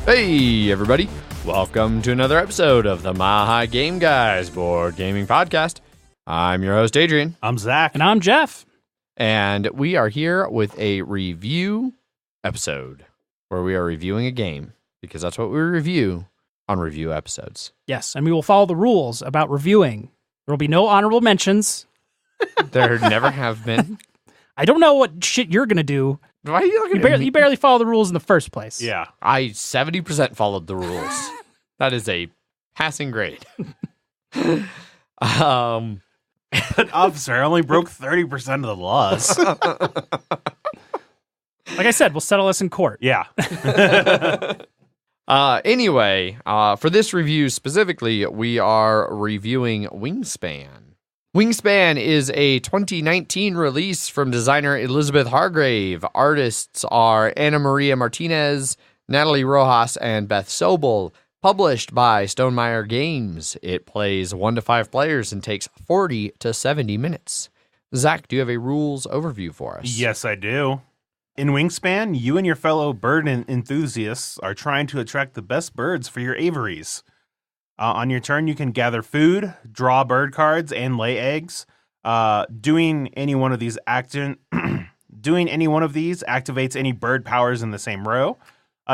Hey, everybody. Welcome to another episode of the MHGG Guys Board Gaming Podcast. I'm your host, Adrian. I'm Zach. And I'm Jeff. And we are here with a review episode where we are reviewing a game because that's what we review on review episodes. Yes, and we will follow the rules about reviewing. There will be no honorable mentions. There never have been. I don't know what shit you're going to do. Why are you looking at me? You barely follow the rules in the first place. Yeah. I 70% followed the rules. That is a passing grade. But officer, I only broke 30% of the laws. Like I said, we'll settle this in court. Yeah. Anyway, for this review specifically, we are reviewing Wingspan. Wingspan is a 2019 release from designer Elizabeth Hargrave. Artists are Ana Maria Martinez, Natalie Rojas, and Beth Sobel. Published by Stonemaier Games. It plays 1 to 5 players and takes 40 to 70 minutes. Zach, do you have a rules overview for us? Yes, I do. In Wingspan, you and your fellow bird enthusiasts are trying to attract the best birds for your aviaries. On your turn, you can gather food, draw bird cards, and lay eggs. Doing any one of these activates any bird powers in the same row.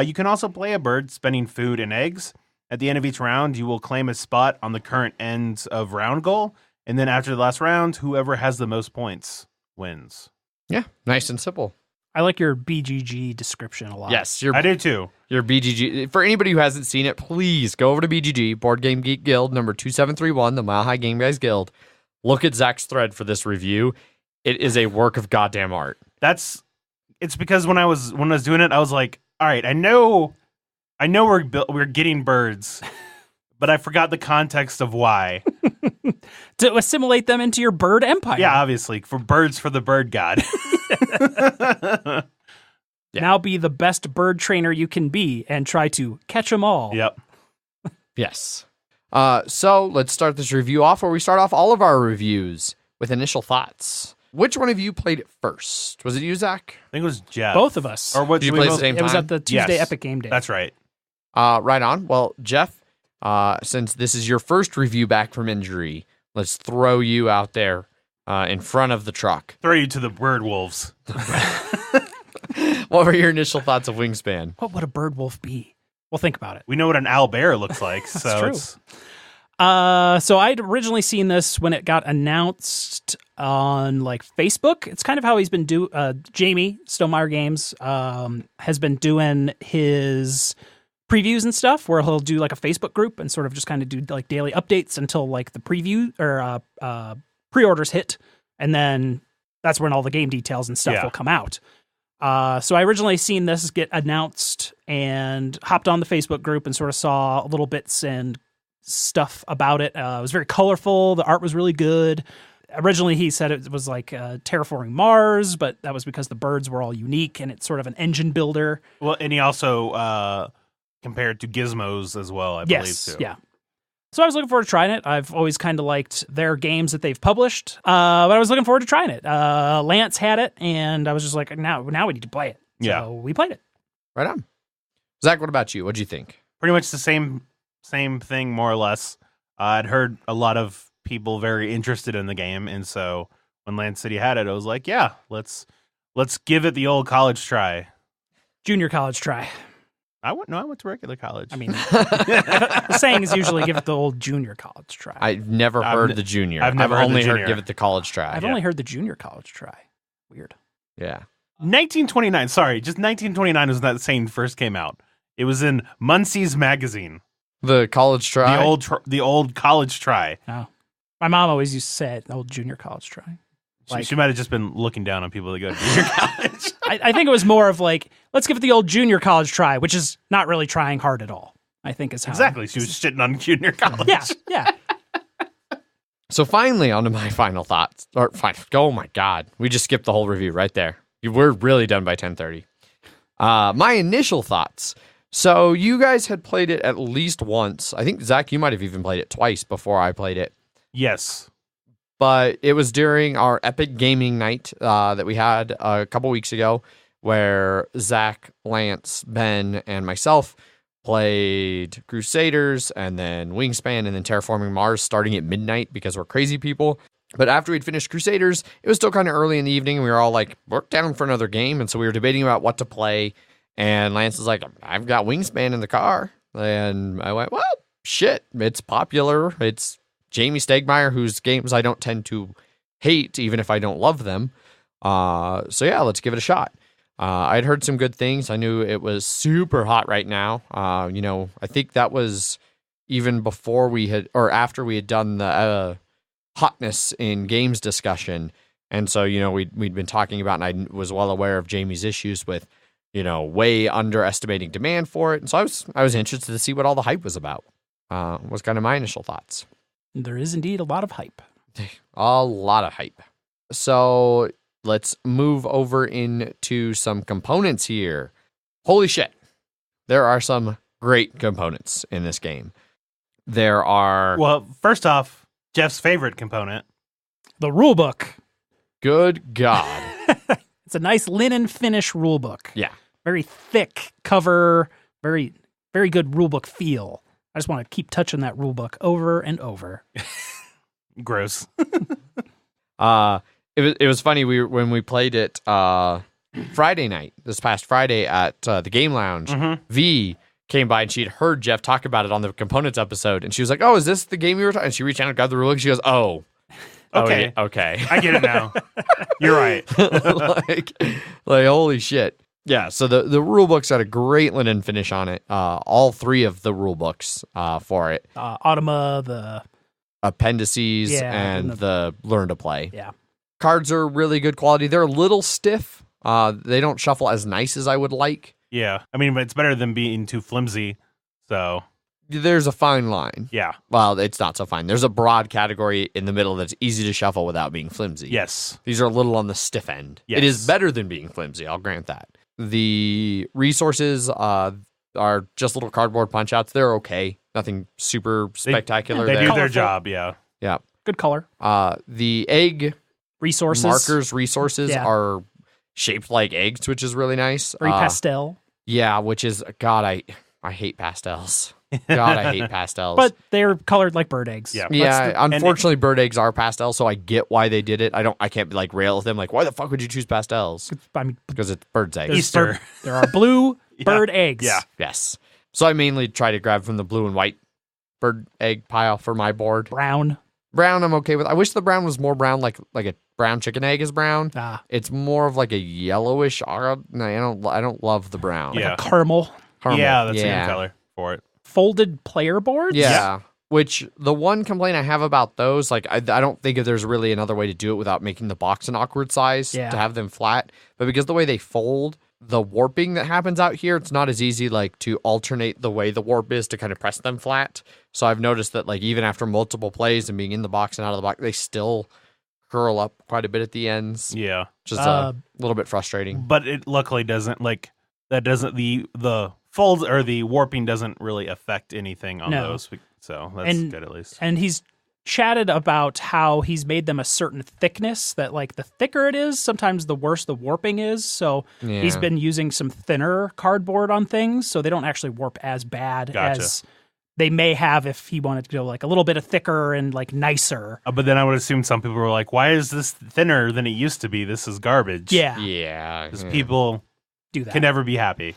You can also play a bird spending food and eggs. At the end of each round, you will claim a spot on the current end of round goal. And then after the last round, whoever has the most points wins. Yeah, nice and simple. I like your BGG description a lot. Yes, I do too. Your BGG. For anybody who hasn't seen it, please go over to BGG, Board Game Geek Guild, number 2731, the Mile High Game Guys Guild. Look at Zach's thread for this review. It is a work of goddamn art. It's because when I was doing it, I was like, all right, I know we're getting birds, but I forgot the context of why. To assimilate them into your bird empire. Yeah, obviously, for the bird god. Yeah. Now be the best bird trainer you can be and try to catch them all. Yep. Yes. So let's start this review off where we start off all of our reviews with initial thoughts. Which one of you played it first? Was it you, Zach? I think it was Jeff. Both of us. Or what? Did you play at the same It was time? at the Tuesday Yes. Epic Game Day. That's right. Right on. Well, Jeff, since this is your first review back from injury, let's throw you out there in front of the truck. Throw you to the bird wolves. What were your initial thoughts of Wingspan? What would a bird wolf be? Well, think about it. We know what an owlbear looks like. So true. It's, So I'd originally seen this when it got announced on like Facebook. It's kind of how he's been Jamie Stonemaier Games has been doing his previews and stuff, where he'll do like a Facebook group and sort of just kind of do like daily updates until like the preview or pre-orders hit, and then that's when all the game details and stuff will come out. So I originally seen this get announced and hopped on the Facebook group and sort of saw little bits and stuff about it. It was very colorful. The art was really good. Originally, he said it was like terraforming Mars, but that was because the birds were all unique and it's sort of an engine builder. well, and he also compared to Gizmos as well, I believe, too. Yeah. So I was looking forward to trying it. I've always kind of liked their games that they've published, but I was looking forward to trying it. Lance had it, and I was just like, now we need to play it. Yeah. So we played it. Right on. Zach, what about you? What'd you think? Pretty much the same thing, more or less. I'd heard a lot of people very interested in the game, and so when Lance City had it, I was like, yeah, let's give it the old college try. Junior college try. I went to regular college. I mean, the saying is usually give it the old junior college try. I've never heard the junior. I've never heard only the heard junior. give it the college try. I've only heard the junior college try. Weird. Yeah. 1929. Sorry, just 1929 was when that saying first came out. It was in Munsey's magazine. The college try. The old college try. Oh. My mom always used to say it, the old junior college try. She might have just been looking down on people that go to junior college. I think it was more of like, let's give it the old junior college try, which is not really trying hard at all, I think is how. Exactly. She was shitting on junior college. Yeah. So finally, on to my final thoughts. Oh my God. We just skipped the whole review right there. We're really done by 10:30. My initial thoughts. So you guys had played it at least once. I think, Zach, you might have even played it twice before I played it. Yes. But it was during our Epic Gaming Night that we had a couple weeks ago where Zach, Lance, Ben, and myself played Crusaders, and then Wingspan, and then Terraforming Mars starting at midnight because we're crazy people. But after we'd finished Crusaders, it was still kind of early in the evening, and we were all like, we're down for another game. And so we were debating about what to play. And Lance was like, I've got Wingspan in the car. And I went, well, shit, it's popular. It's Jamie Stegmaier, whose games I don't tend to hate, even if I don't love them. So yeah, let's give it a shot. I'd heard some good things. I knew it was super hot right now. I think that was even before we had, or after we had done the hotness in games discussion. And so, we'd been talking about, and I was well aware of Jamie's issues with, way underestimating demand for it. And so I was interested to see what all the hype was about. Was kind of my initial thoughts. There is indeed a lot of hype. A lot of hype. So let's move over into some components here. Holy shit. There are some great components in this game. There are... Well, first off, Jeff's favorite component. The rulebook. Good God. It's a nice linen finish rulebook. Yeah. Very thick cover, very, very good rulebook feel. I just want to keep touching that rulebook over and over. Gross. It was funny. When we played it Friday night, this past Friday at the Game Lounge, V came by and she'd heard Jeff talk about it on the Components episode, and she was like, "Oh, is this the game you were talking?" And she reached out and got the rulebook. She goes, "Oh, okay, okay, I get it now. You're right." like holy shit. Yeah, so the rule book's got a great linen finish on it. All three of the rule books for it. Automa, the appendices, and the learn to play. Yeah. Cards are really good quality. They're a little stiff. They don't shuffle as nice as I would like. Yeah. I mean, but it's better than being too flimsy. So there's a fine line. Yeah. Well, it's not so fine. There's a broad category in the middle that's easy to shuffle without being flimsy. Yes. These are a little on the stiff end. Yes. It is better than being flimsy. I'll grant that. The resources are just little cardboard punch outs. They're okay. Nothing super spectacular. They there. do their job. Yeah. Yeah. Good color. The egg resources are shaped like eggs, which is really nice. Very pastel. Yeah, which is God. I hate pastels. God, I hate pastels. But they're colored like bird eggs. Yeah. Yeah. Unfortunately, bird eggs are pastel, so I get why they did it. I can't like rail at them. Like, why the fuck would you choose pastels? I mean, because it's bird's eggs. Easter. There are blue bird eggs. Yeah. Yes. So I mainly try to grab from the blue and white bird egg pile for my board. Brown, I'm okay with. I wish the brown was more brown, like a brown chicken egg is brown. It's more of like a yellowish. I don't love the brown. like a caramel. Yeah, that's a good color for it. Folded player boards. Yeah. Which the one complaint I have about those, like I don't think if there's really another way to do it without making the box an awkward size to have them flat. But because the way they fold, the warping that happens out here, it's not as easy like to alternate the way the warp is to kind of press them flat. So I've noticed that like even after multiple plays and being in the box and out of the box, they still curl up quite a bit at the ends. Yeah. Which is a little bit frustrating. But it luckily doesn't the folds or the warping doesn't really affect anything on those. So that's good at least. And he's chatted about how he's made them a certain thickness that like the thicker it is, sometimes the worse the warping is. So he's been using some thinner cardboard on things so they don't actually warp as bad as they may have if he wanted to go like a little bit of thicker and like nicer. But then I would assume some people were like, why is this thinner than it used to be? This is garbage. Yeah. Yeah. Because people do that. Can never be happy.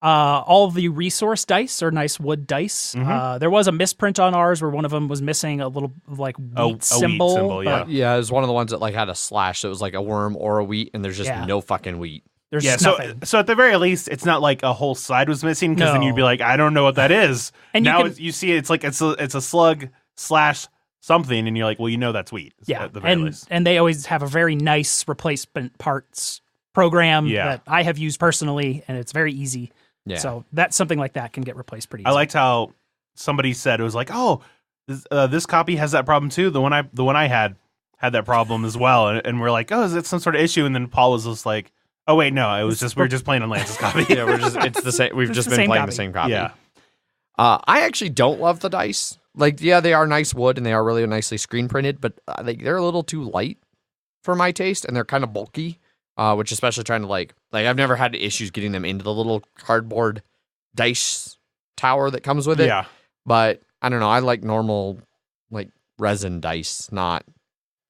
All the resource dice are nice wood dice. There was a misprint on ours where one of them was missing a little like wheat symbol. Wheat symbol, yeah. Yeah, it was one of the ones that like had a slash. So it was like a worm or a wheat, and there's just no fucking wheat. There's just nothing. So at the very least, it's not like a whole side was missing because then you'd be like, I don't know what that is. And now you see it's like it's a slug slash something, and you're like, well, you know that's wheat. Yeah, at the very least. And they always have a very nice replacement parts program that I have used personally, and it's very easy. Yeah. So that's something like that can get replaced pretty easily. I liked how somebody said it was like, oh, this copy has that problem too. The one I had that problem as well, and we're like, oh, is it some sort of issue? And then Paul was just like, oh wait, no, it was just we were just playing on Lance's copy. Yeah, it's the same. We've just been playing the same copy. Yeah. I actually don't love the dice. Like, yeah, they are nice wood and they are really nicely screen printed, but they're a little too light for my taste, and they're kind of bulky. Which especially trying to like I've never had issues getting them into the little cardboard dice tower that comes with it. Yeah. But I don't know. I like normal, like resin dice, not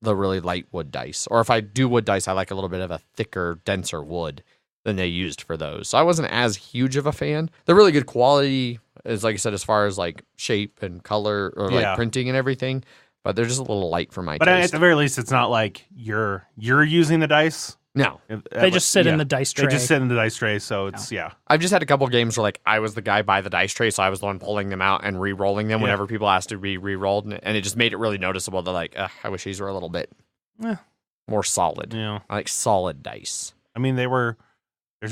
the really light wood dice. Or if I do wood dice, I like a little bit of a thicker, denser wood than they used for those. So I wasn't as huge of a fan. They're really good quality, as like I said, as far as like shape and color or like printing and everything. But they're just a little light for my But taste. at the very least, it's not like you're using the dice. No. They just sit in the dice tray. They just sit in the dice tray, so it's, I've just had a couple games where like I was the guy by the dice tray, so I was the one pulling them out and re-rolling them whenever people asked to be re-rolled, and it just made it really noticeable that like, I wish these were a little bit more solid. Yeah. I like solid dice. I mean, there's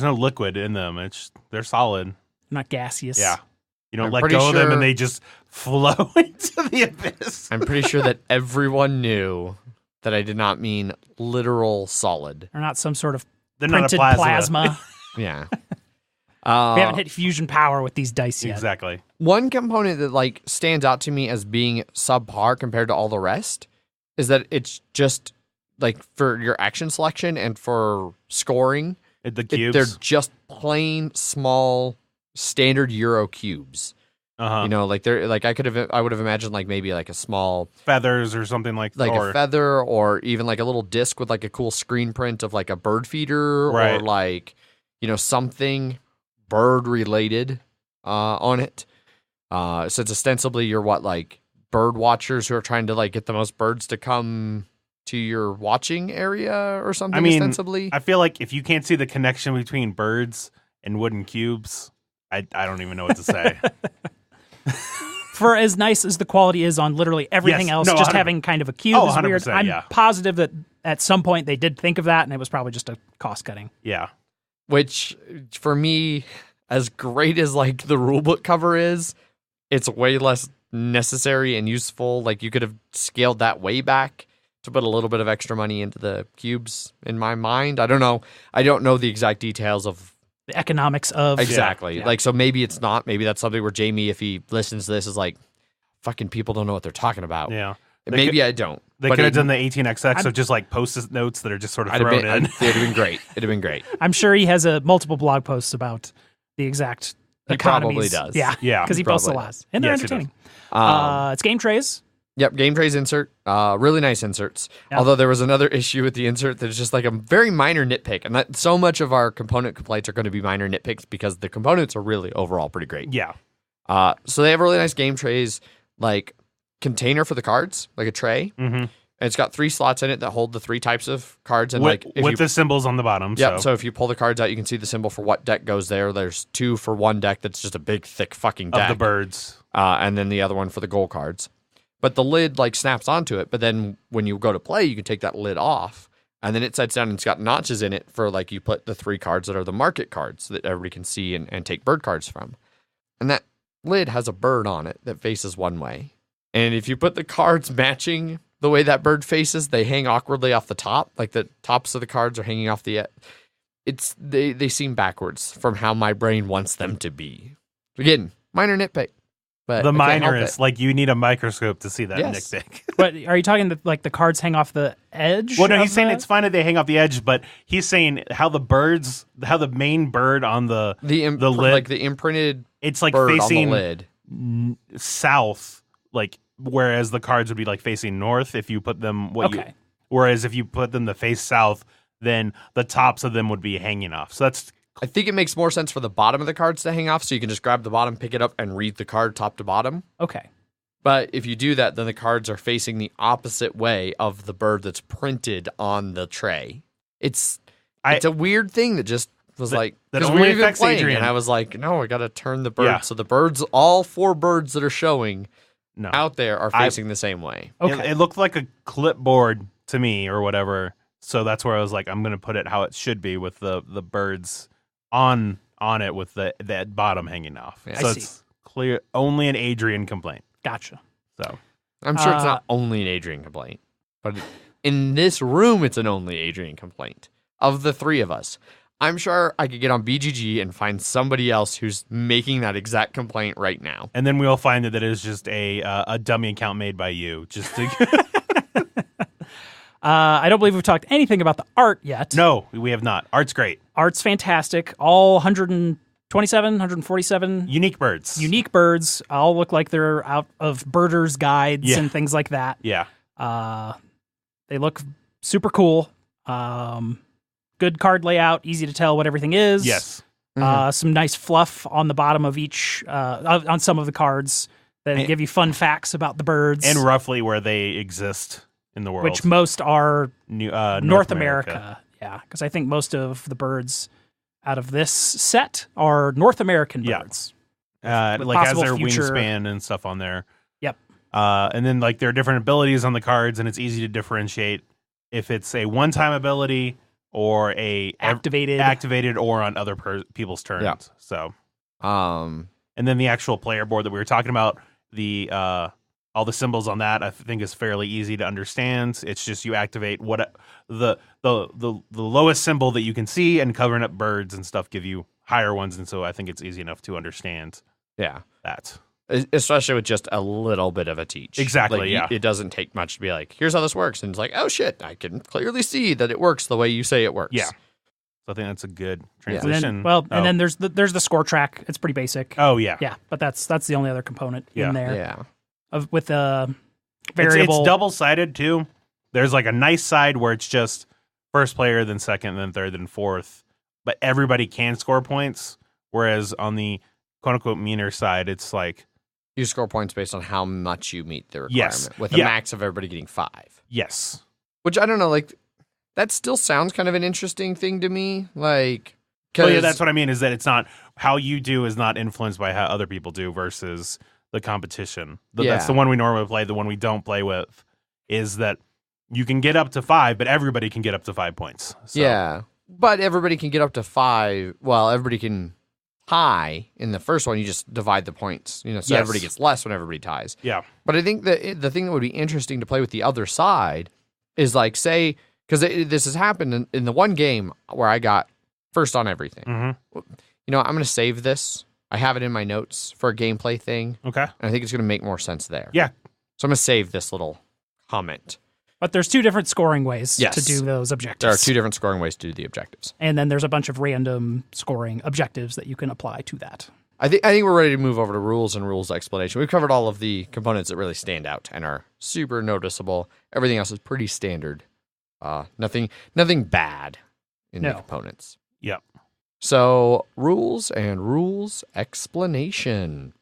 no liquid in them. They're solid. Not gaseous. Yeah. You don't I'm let pretty go of them sure- and they just flow into the abyss. I'm pretty sure that everyone knew that I did not mean literal solid. Or not some sort of They're not printed a plasma. Yeah. We haven't hit fusion power with these dice yet. Exactly. One component that like stands out to me as being subpar compared to all the rest is that it's just like for your action selection and for scoring, The cubes. they're just plain small standard Euro cubes. Uh-huh. You know, like they're like I would have imagined like maybe like a small Feathers or something like a feather or even like a little disc with like a cool screen print of like a bird feeder Right. or like, you know, something bird related on it. So it's ostensibly you're like bird watchers who are trying to like get the most birds to come to your watching area or something. I mean, ostensibly. I feel like if you can't see the connection between birds and wooden cubes, I don't even know what to say. For as nice as the quality is on literally everything else, just 100%. having kind of a cube is weird. 100%, I'm yeah. positive that at some point they did think of that, and it was probably just a cost cutting. Yeah. Which for me, as great as like the rulebook cover is, it's way less necessary and useful. Like you could have scaled that way back to put a little bit of extra money into the cubes in my mind. I don't know. I don't know the exact details of The economics of exactly. Yeah. Like, so maybe it's not. Maybe that's something where Jamie, if he listens to this, is like, fucking people don't know what they're talking about. Yeah. Maybe I don't. They But could have it- done the 18XX of just like post-it notes that are just sort of I'd have thrown been, in. It'd have been great. It'd have been great. I'm sure he has multiple blog posts about the exact He economies. probably does. Yeah, Yeah, because he he posts a probably lot, and they're Yes, he does. entertaining. Um, It's game trays. Yep, game trays insert. Really nice inserts. Yeah. Although there was another issue with the insert that is just like a very minor nitpick. And that so much of our component complaints are going to be minor nitpicks because the components are really overall pretty great. Yeah. So they have really nice game trays, like container for the cards, like a tray. Mm-hmm. And it's got 3 slots in it that hold the 3 types of cards. And With, like if with you, the symbols on the bottom. yep, so if you pull the cards out, you can see the symbol for what deck goes there. There's 2 for one deck that's just a big, thick fucking deck. of the birds. And then the other one for the goal cards. But the lid like snaps onto it. But then when you go to play, you can take that lid off, and then it sets down and it's got notches in it for like you put the 3 cards that are the market cards that everybody can see and take bird cards from. And that lid has a bird on it that faces one way. And if you put the cards matching the way that bird faces, they hang awkwardly off the top. Like the tops of the cards are hanging off the. They seem backwards from how my brain wants them to be. Again, minor nitpick. But The I can't minor help is it. like you need a microscope to see that Yes. nitpick. But are you talking that like the cards hang off the edge? Well, no, of he's saying the- it's fine if they hang off the edge, but he's saying how the main bird on the the lid, like the imprinted it's like bird on facing the lid. south, like whereas the cards would be like facing north if you put them Okay. whereas if you put them to face south, then the tops of them would be hanging off. So that's I think it makes more sense for the bottom of the cards to hang off, so you can just grab the bottom, pick it up, and read the card top to bottom. Okay. But if you do that, then the cards are facing the opposite way of the bird that's printed on the tray. It's a weird thing that just was like that 'cause only we were even affects playing, Adrian. and I was like, no, I got to turn the bird Yeah. so the birds, all 4 birds that are showing no. out there, are facing the same way. Okay. It looked like a clipboard to me or whatever. So that's where I was like, I'm gonna put it how it should be with the birds on it with that bottom hanging off. Yeah. So I it's clear only an Adrian complaint. Gotcha. So I'm sure it's not only an Adrian complaint, but in this room, it's an only Adrian complaint. Of the 3 of us, I'm sure I could get on BGG and find somebody else who's making that exact complaint right now. and then we'll find that it is just a dummy account made by you. Just to I don't believe we've talked anything about the art yet. No, we have not. Art's great. Art's fantastic. All 120 127, 147 Unique birds. unique birds. All look like they're out of birders' guides Yeah. and things like that. Yeah. They look super cool. Good card layout, easy to tell what everything is. Yes. Some nice fluff on the bottom of each, on some of the cards that give you fun facts about the birds. And roughly where they exist in the world. which most are North America. Yeah, because I think most of the birds out of this set are North American Yeah. birds. Like has possible their future- wingspan and stuff on there. Yep. And then like there are different abilities on the cards, and it's easy to differentiate if it's a one-time ability or a activated or on other people's turns. Yeah. So, Um, and then the actual player board that we were talking about, the all the symbols on that I think is fairly easy to understand. It's just you activate what the lowest symbol that you can see, and covering up birds and stuff give you higher ones, and so I think it's easy enough to understand yeah. that. Especially with just a little bit of a teach. Exactly, Like, yeah. It doesn't take much to be like, here's how this works. And it's like, oh shit, I can clearly see that it works the way you say it works. Yeah. So I think that's a good And transition. then, and then there's the score track. It's pretty basic. Oh yeah. Yeah, but that's the only other component Yeah. in there. Yeah. With the variable. It's double-sided too. There's like a nice side where it's just first player, then second, then third, then fourth. But everybody can score points. Whereas on the quote-unquote meaner side, it's like, You score points based on how much you meet the requirement, Yes. with a Yeah. max of everybody getting 5. yes. Which I don't know, like, that still sounds kind of an interesting thing to me. Like, Well, yeah, that's what I mean, is that it's not, how you do is not influenced by how other people do versus the competition. That's Yeah. the one we normally play. The one we don't play with is that you can get up to 5, but everybody can get up to 5 points. So, Yeah. But everybody can get up to 5. Well, everybody can tie in the first one. You just divide the points, so Yes. everybody gets less when everybody ties. Yeah. But I think that the thing that would be interesting to play with the other side is like, say, because this has happened in the one game where I got first on everything. Mm-hmm. I'm going to save this. I have it in my notes for a gameplay thing, Okay. and I think it's going to make more sense there. Yeah. So I'm going to save this little comment. But there's 2 different scoring ways Yes. to do those objectives. There are 2 different scoring ways to do the objectives. And then there's a bunch of random scoring objectives that you can apply to that. I think we're ready to move over to rules and rules explanation. We've covered all of the components that really stand out and are super noticeable. Everything else is pretty standard. Nothing bad in the No. components. Yep. So rules and rules explanation.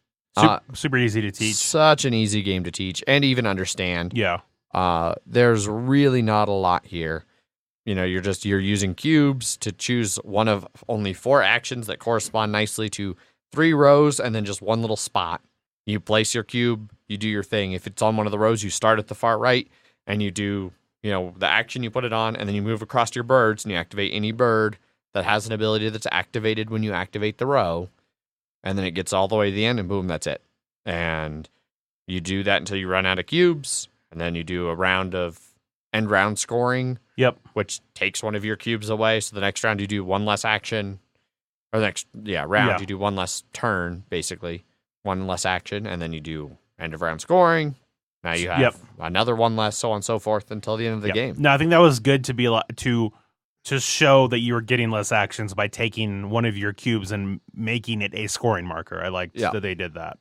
Super easy to teach. Such an easy game to teach and even understand. Yeah. There's really not a lot here. You're using cubes to choose one of only 4 actions that correspond nicely to 3 rows and then just one little spot. You place your cube, you do your thing. If it's on one of the rows, you start at the far right and you do, the action, you put it on, and then you move across to your birds and you activate any bird that has an ability that's activated when you activate the row. And then it gets all the way to the end and boom, that's it. And you do that until you run out of cubes. And then you do a round of end round scoring. Yep. Which takes one of your cubes away. So the next round you do one less action. Or the next round you do one less turn, basically. One less action. And then you do end of round scoring. Now you have another one less, so on and so forth until the end of the game. No, I think that was good to be to show that you were getting less actions by taking one of your cubes and making it a scoring marker. I liked that they did that.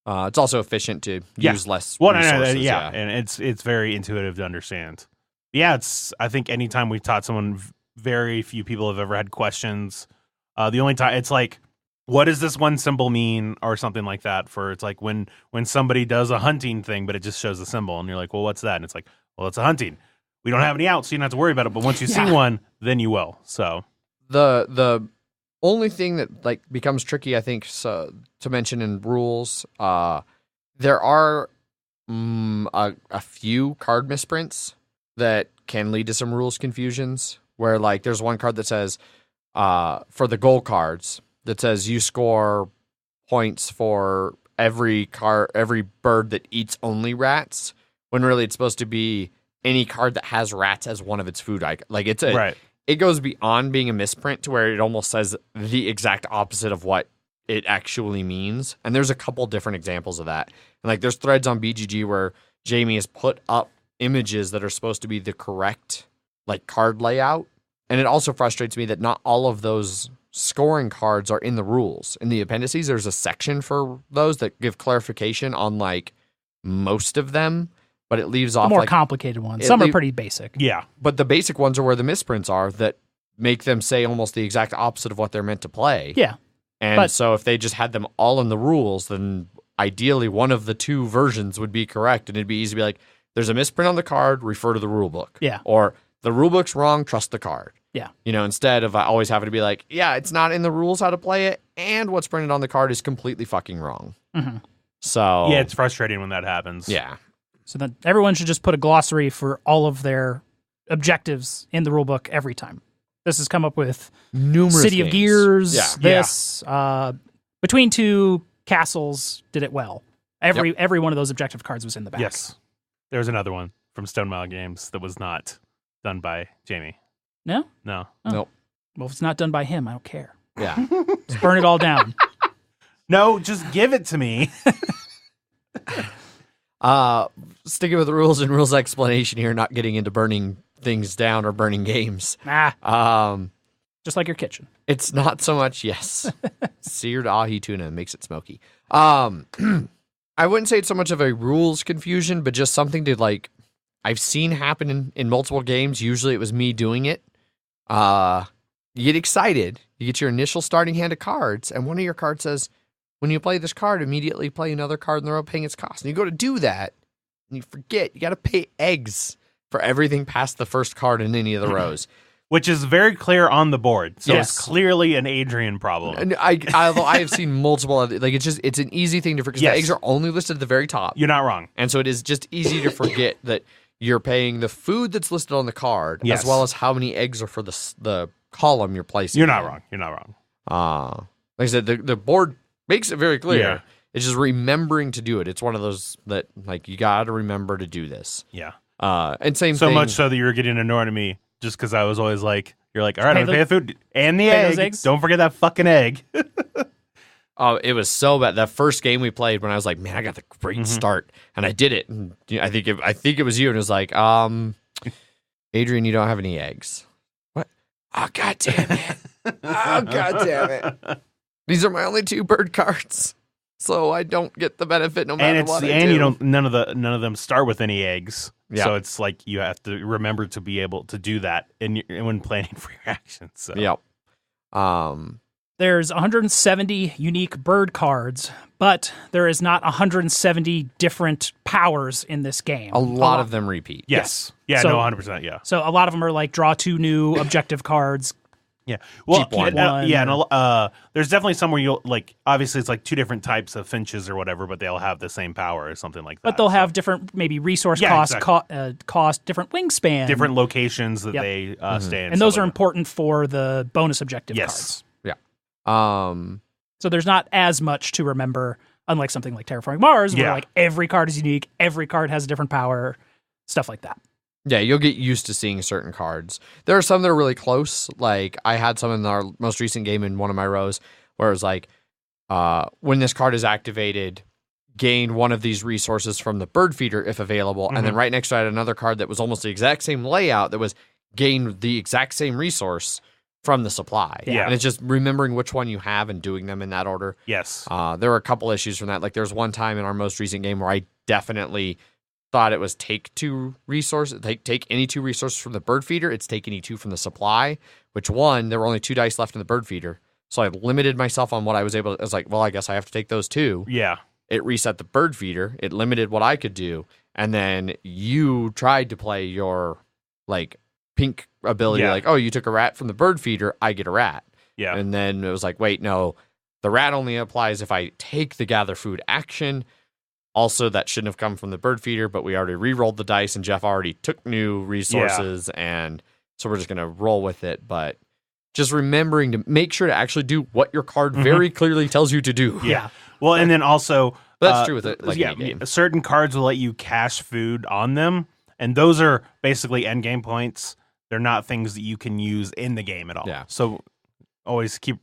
It's also efficient to use less resources. And it's very intuitive to understand. Yeah, I think anytime we've taught someone, very few people have ever had questions. The only time it's like, what does this one symbol mean, or something like that? It's like when somebody does a hunting thing, but it just shows the symbol, and you're like, well, what's that? And it's like, well, it's a hunting. We don't have any outs, so you don't have to worry about it. But once you see one, then you will. So the only thing that becomes tricky, I think, to mention in rules, there are a few card misprints that can lead to some rules confusions. Where there's one card that says for the goal cards that says you score points for every bird that eats only rats, when really it's supposed to be any card that has rats as one of its food items. It goes beyond being a misprint to where it almost says the exact opposite of what it actually means. And there's a couple different examples of that. And there's threads on BGG where Jamie has put up images that are supposed to be the correct card layout, And it also frustrates me that not all of those scoring cards are in the rules. In the appendices, there's a section for those that give clarification on like most of them, but it leaves The off more like complicated ones. Some are pretty basic. Yeah. but the basic ones are where the misprints are that make them say almost the exact opposite of what they're meant to play. Yeah. And but- so if they just had them all in the rules, then ideally one of the two versions would be correct, and it'd be easy to be like, there's a misprint on the card, refer to the rule book. Yeah. Or the rule book's wrong, trust the card. Yeah. You know, instead of always having to be like, yeah, it's not in the rules how to play it, and what's printed on the card is completely fucking wrong. Mm-hmm. So Yeah, it's frustrating when that happens. yeah. So then everyone should just put a glossary for all of their objectives in the rulebook every time. This has come up with Numerous City of games. Gears. Yeah. This Between Two Castles did it well. Every one of those objective cards was in the back. Yes. There was another one from Stone Mile Games that was not done by Jamie. No? No. Oh. Nope. Well, if it's not done by him, I don't care. Yeah. Just burn it all down. No, just give it to me. Sticking with the rules and rules explanation here, not getting into burning things down or burning games. Just like your kitchen. It's not so much, yes. Seared ahi tuna makes it smoky. I wouldn't say it's so much of a rules confusion, but just something to like, I've seen happen in multiple games. Usually it was me doing it. You get excited. You get your initial starting hand of cards, and one of your cards says, when you play this card, immediately play another card in the row paying its cost. And you go to do that, and you forget. You got to pay eggs for everything past the first card in any of the rows. Which is very clear on the board. So Yes. it's clearly an Adrian problem. And although I have seen multiple other, like it's an easy thing to forget. 'Cause Yes. the eggs are only listed at the very top. You're not wrong. And so it is just easy to forget that you're paying the food that's listed on the card, Yes. as well as how many eggs are for the column you're placing. You're not in. wrong. You're not wrong. Like I said, the board makes it very clear. Yeah. It's just remembering to do it. It's one of those that like you got to remember to do this. Yeah. And same So thing. much so that you were getting annoyed at me just because I was always like, you're like, all right, I'm Pay going to pay the food and the pay those egg. eggs. Don't forget that fucking egg. Oh, it was so bad. That first game we played, when I was like, man, I got the great start, and I did it. And I think it was you, and it was like, Adrian, you don't have any eggs. What? Oh, god damn it! Oh, god damn it! These are my only 2 bird cards, so I don't get the benefit no matter what. You don't. None of them start with any eggs. Yeah. So it's like you have to remember to be able to do that when planning for your actions. So. Yep. There's 170 unique bird cards, but there is not 170 different powers in this game. A lot of them repeat. Yes. Yeah. So- no. 100%. Yeah. So a lot of them are like draw 2 new objective cards. Yeah. Well, Cheap one. yeah. And there's definitely some where you'll like. Obviously, it's like 2 different types of finches or whatever, but they'll have the same power or something like that. But they'll So have different maybe resource Yeah, cost, exactly. cost, different wingspan. different locations that Yep. they stay in. And those stuff are like important for the bonus objective that. cards. Yes. So there's not as much to remember, unlike something like Terraforming Mars, where Yeah. like every card is unique, every card has a different power, stuff like that. Yeah, you'll get used to seeing certain cards. There are some that are really close. Like I had some in our most recent game in one of my rows where it was like, when this card is activated, gain one of these resources from the bird feeder if available. And then right next to it, I had another card that was almost the exact same layout that was gain the exact same resource from the supply. Yeah. And it's just remembering which one you have and doing them in that order. Yes. There were a couple issues from that. Like there was one time in our most recent game where I definitely thought it was take 2 resources, take any 2 resources from the bird feeder. It's take any 2 from the supply, which there were only 2 dice left in the bird feeder. So I limited myself on what I was able to. I was like, well, I guess I have to take those 2. Yeah. It reset the bird feeder. It limited what I could do. And then you tried to play your like pink ability, Yeah. like, oh, you took a rat from the bird feeder, I get a rat. Yeah. And then it was like, wait, no, the rat only applies if I take the gather food action. Also, that shouldn't have come from the bird feeder, but we already re-rolled the dice and Jeff already took new resources. And so we're just going to roll with it. But just remembering to make sure to actually do what your card very clearly tells you to do. Yeah. Well, and then also That's true with it. Like yeah, any game. certain cards will let you cache food on them, and those are basically end game points. They're not things that you can use in the game at all. Yeah. So always keep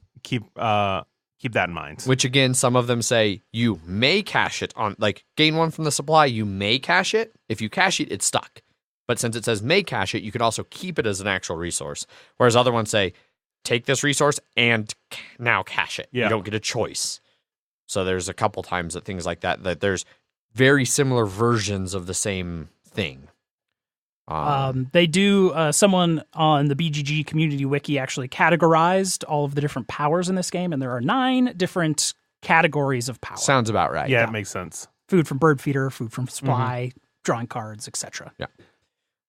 that in mind. Which again, some of them say you may cache it on, like gain 1 from the supply, you may cache it. If you cache it, it's stuck. But since it says may cache it, you could also keep it as an actual resource. Whereas other ones say, take this resource and now cache it. Yeah. You don't get a choice. So there's a couple times that things like that there's very similar versions of the same thing. They do, someone on the BGG community wiki actually categorized all of the different powers in this game, and there are 9 different categories of power. Sounds about right. Yeah, it makes sense. Food from bird feeder, food from supply, drawing cards, etc. Yeah.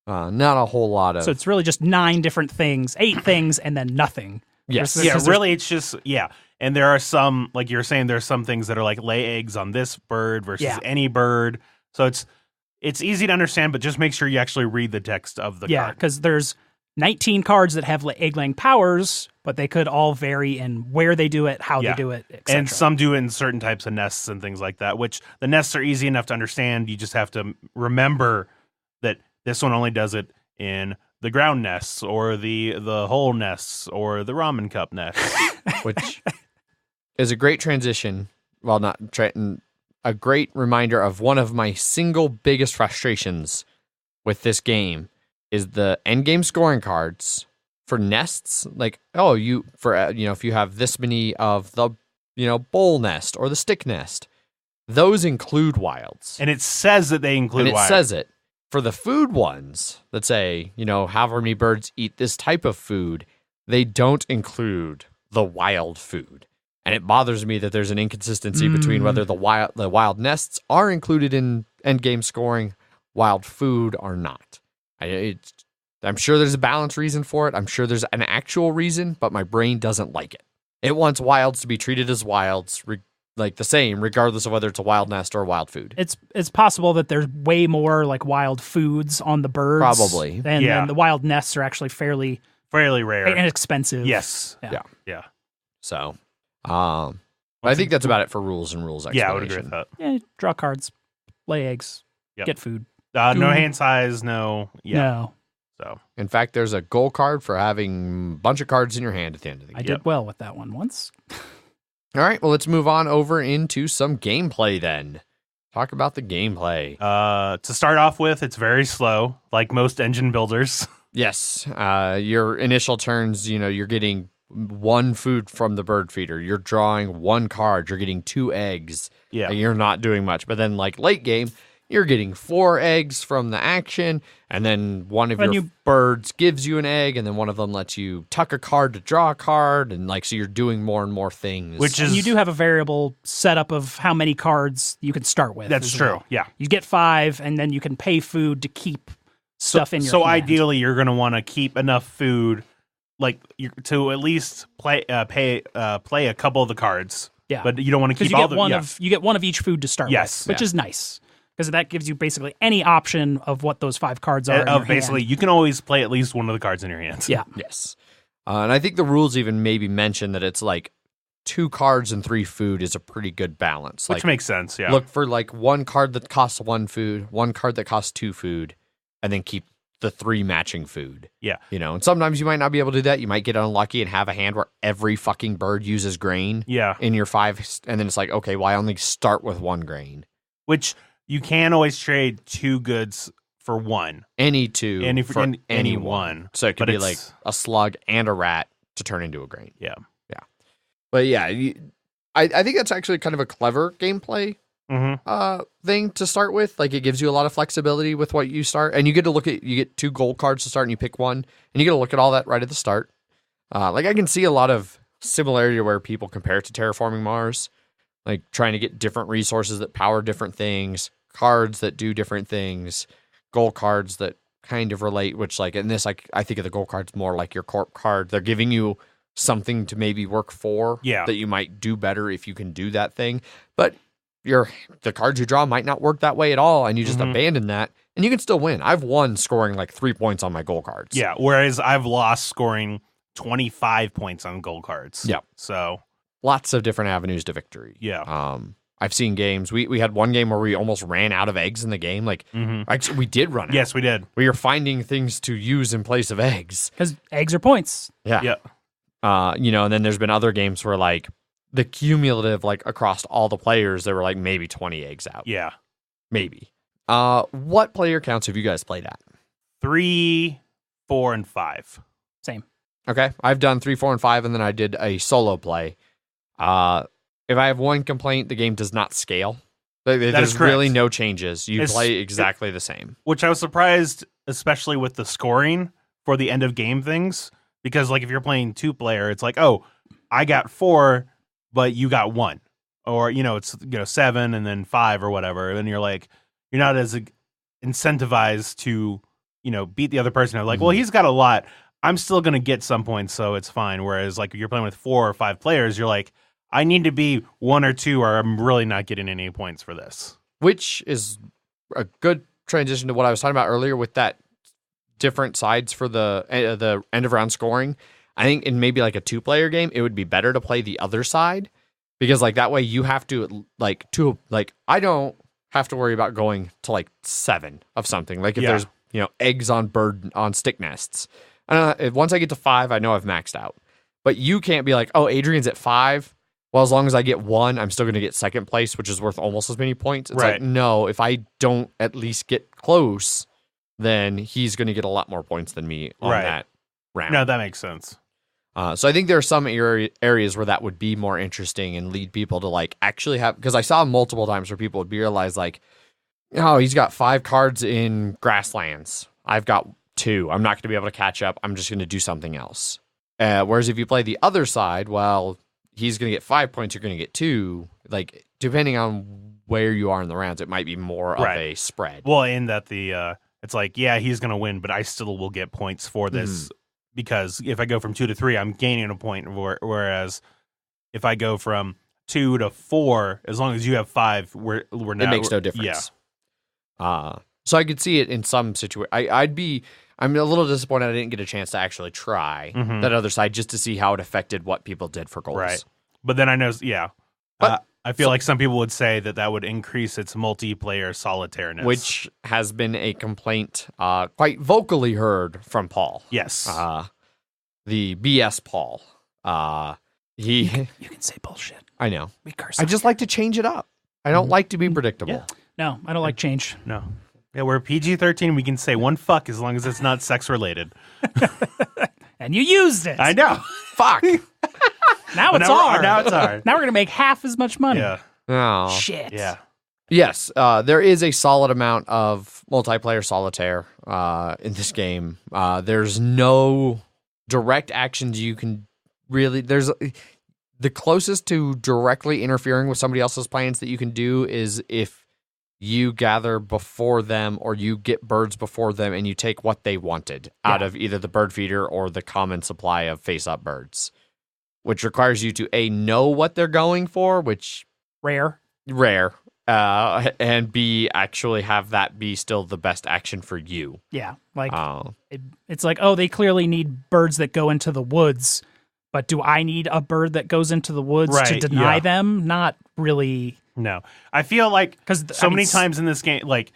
Not a whole lot of... So it's really just 9 different things, 8 things, and then nothing. Yes. Yeah, really, it's just, And there are some, like you're saying, there's some things that are like lay eggs on this bird versus any bird. So it's easy to understand, but just make sure you actually read the text of the card. Yeah, because there's 19 cards that have egg-laying powers, but they could all vary in where they do it, how they do it, etc. And some do it in certain types of nests and things like that, which the nests are easy enough to understand. You just have to remember that this one only does it in the ground nests or the hole nests or the ramen cup nests. Which is a great transition. Well, a great reminder of one of my single biggest frustrations with this game is the end game scoring cards for nests. Like, if you have this many of the, bowl nest or the stick nest, those include wilds. And it says that they include wilds. It says it. For the food ones that say, however many birds eat this type of food, they don't include the wild food. And it bothers me that there's an inconsistency between whether the wild nests are included in endgame scoring, wild food are not. I'm sure there's a balanced reason for it. I'm sure there's an actual reason, but my brain doesn't like it. It wants wilds to be treated as wilds, the same, regardless of whether it's a wild nest or wild food. It's possible that there's way more wild foods on the birds. Probably. And the wild nests are actually fairly rare and expensive. Yes. Yeah. So, I think that's about it for rules and rules explanation. Yeah, I would agree with that. Yeah, draw cards, lay eggs, get food. No hand size, no. Yeah. No. So, in fact, there's a goal card for having a bunch of cards in your hand at the end of the game. I did well with that one once. All right, well, let's move on over into some gameplay then. Talk about the gameplay. To start off with, it's very slow, like most engine builders. Yes. Your initial turns, you're getting 1 food from the bird feeder. You're drawing 1 card. You're getting 2 eggs. Yeah. And you're not doing much. But then, late game, you're getting 4 eggs from the action, and then one of your birds gives you an egg, and then one of them lets you tuck a card to draw a card, and so you're doing more and more things. And you do have a variable setup of how many cards you can start with. That's true. Yeah. You get 5, and then you can pay food to keep stuff in your hand. Ideally, you're going to want to keep enough food, to at least play a couple of the cards. Yeah. But you don't want to keep all the... You get one of each food to start with, which is nice. Because that gives you basically any option of what those 5 cards are. You can always play at least one of the cards in your hands. Yeah. Yes. And I think the rules even maybe mention that it's 2 cards and 3 food is a pretty good balance. Which makes sense, yeah. Look for 1 card that costs 1 food, 1 card that costs 2 food, and then keep the 3 matching food. Yeah. And sometimes you might not be able to do that. You might get unlucky and have a hand where every fucking bird uses grain in your 5, and then it's okay, well, I only start with 1 grain. Which... You can always trade 2 goods for 1. Any 2 for any 1. So it could be a slug and a rat to turn into a grain. Yeah. Yeah. But yeah, I think that's actually kind of a clever gameplay thing to start with. It gives you a lot of flexibility with what you start. And you get to you get 2 gold cards to start and you pick 1. And you get to look at all that right at the start. I can see a lot of similarity where people compare it to Terraforming Mars. Trying to get different resources that power different things. Cards that do different things, goal cards that kind of relate, which in this, I think of the goal cards more like your corp card. They're giving you something to maybe work for that you might do better if you can do that thing. But the cards you draw might not work that way at all, and you just abandon that, and you can still win. I've won scoring 3 points on my goal cards. Yeah, whereas I've lost scoring 25 points on goal cards. Yeah. So lots of different avenues to victory. Yeah. I've seen games. We had one game where we almost ran out of eggs in the game. Actually, we did run out. Yes, we did. We were finding things to use in place of eggs. Because eggs are points. Yeah. Yeah. And then there's been other games where the cumulative, across all the players, there were maybe 20 eggs out. Yeah. Maybe. What player counts have you guys played at? 3, 4, and 5. Same. Okay, I've done 3, 4, and 5, and then I did a solo play. If I have one complaint, the game does not scale. There's really no changes. You play exactly the same. Which I was surprised, especially with the scoring for the end of game things, because like if you're playing 2-player, it's like, oh, I got 4, but you got 1, or it's 7 and then 5 or whatever, and you're like, you're not as incentivized to beat the other person. Like, well, he's got a lot. I'm still gonna get some points, so it's fine. Whereas like if you're playing with 4 or 5 players, you're like, I need to be 1 or 2, or I'm really not getting any points for this. Which is a good transition to what I was talking about earlier with that different sides for the end of round scoring. I think in maybe like a 2-player game, it would be better to play the other side, because like that way you have to I don't have to worry about going to like 7 of something. Like if there's eggs on stick nests. Once I get to 5, I know I've maxed out. But you can't be like, oh, Adrian's at 5. Well, as long as I get 1, I'm still going to get second place, which is worth almost as many points. It's like, no, if I don't at least get close, then he's going to get a lot more points than me on that round. No, that makes sense. So I think there are some areas where that would be more interesting and lead people to like actually have, because I saw multiple times where people would realize like, oh, he's got 5 cards in grasslands. I've got 2. I'm not going to be able to catch up. I'm just going to do something else. Whereas if you play the other side, well, he's going to get 5 points, you're going to get 2. Like, depending on where you are in the rounds, it might be more of a spread. Well, in that it's like, yeah, he's going to win, but I still will get points for this, because if I go from 2 to 3, I'm gaining a point. Whereas if I go from 2 to 4, as long as you have 5, we're now. It makes no difference. Yeah. So I could see it in some situation. I'm a little disappointed I didn't get a chance to actually try that other side just to see how it affected what people did for goals. Right. But then I know, I feel like some people would say that would increase its multiplayer solitaireness. Which has been a complaint quite vocally heard from Paul. Yes. The BS Paul. You can say bullshit. I know. We curse. I just like to change it up. I don't like to be predictable. Yeah. No, I don't like change. No. Yeah, we're PG-13. We can say one fuck as long as it's not sex-related. And you used it. I know. Fuck. Now it's ours. Now it's ours. Now we're going to make half as much money. Yeah. Oh. Shit. Yeah. Yes, there is a solid amount of multiplayer solitaire in this game. There's no direct actions you can really... There's the closest to directly interfering with somebody else's plans that you can do is if you gather before them or you get birds before them and you take what they wanted out of either the bird feeder or the common supply of face-up birds, which requires you to A, know what they're going for, which... Rare. And B, actually have that be still the best action for you. Yeah, like it's like, oh, they clearly need birds that go into the woods, but do I need a bird that goes into the woods to deny them? Not really. No, I feel like because many times in this game, like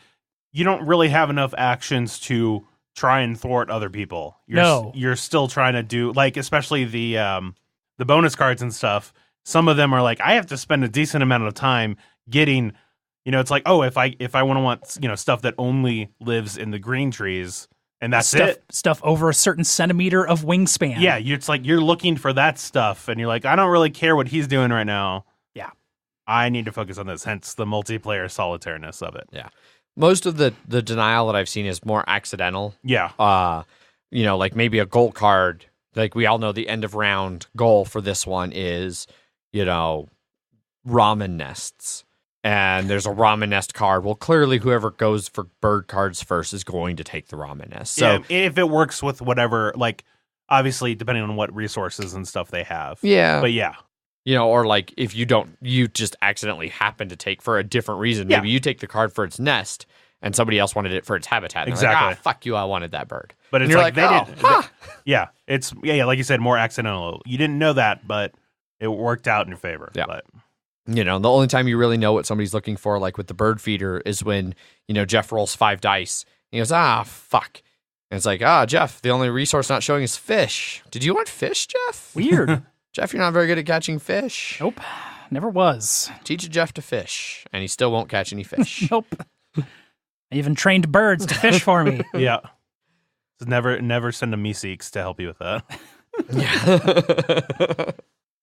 you don't really have enough actions to try and thwart other people. You're still trying to do like, especially the bonus cards and stuff. Some of them are like, I have to spend a decent amount of time getting, it's like, oh, if I want, stuff that only lives in the green trees, and that's stuff over a certain centimeter of wingspan. Yeah, it's like you're looking for that stuff, and you're like, I don't really care what he's doing right now. Yeah, I need to focus on this. Hence the multiplayer solitaireness of it. Yeah, most of the denial that I've seen is more accidental. Yeah, like maybe a goal card. Like we all know the end of round goal for this one is, ramen nests. And there's a ramen nest card. Well, clearly whoever goes for bird cards first is going to take the ramen nest. So if it works with whatever, like, obviously, depending on what resources and stuff they have. Yeah. But yeah. Or like if you just accidentally happen to take for a different reason. Maybe you take the card for its nest and somebody else wanted it for its habitat. And exactly. Like, fuck you, I wanted that bird. But it's you're like, they did. Yeah. It's, like you said, more accidental. You didn't know that, but it worked out in your favor. Yeah. But. The only time you really know what somebody's looking for, like with the bird feeder, is when, Jeff rolls 5 dice. And he goes, fuck. And it's like, Jeff, the only resource not showing is fish. Did you want fish, Jeff? Weird. Jeff, you're not very good at catching fish. Nope. Never was. Teach Jeff to fish, and he still won't catch any fish. Nope. I even trained birds to fish for me. Yeah. So never send a Meeseeks to help you with that.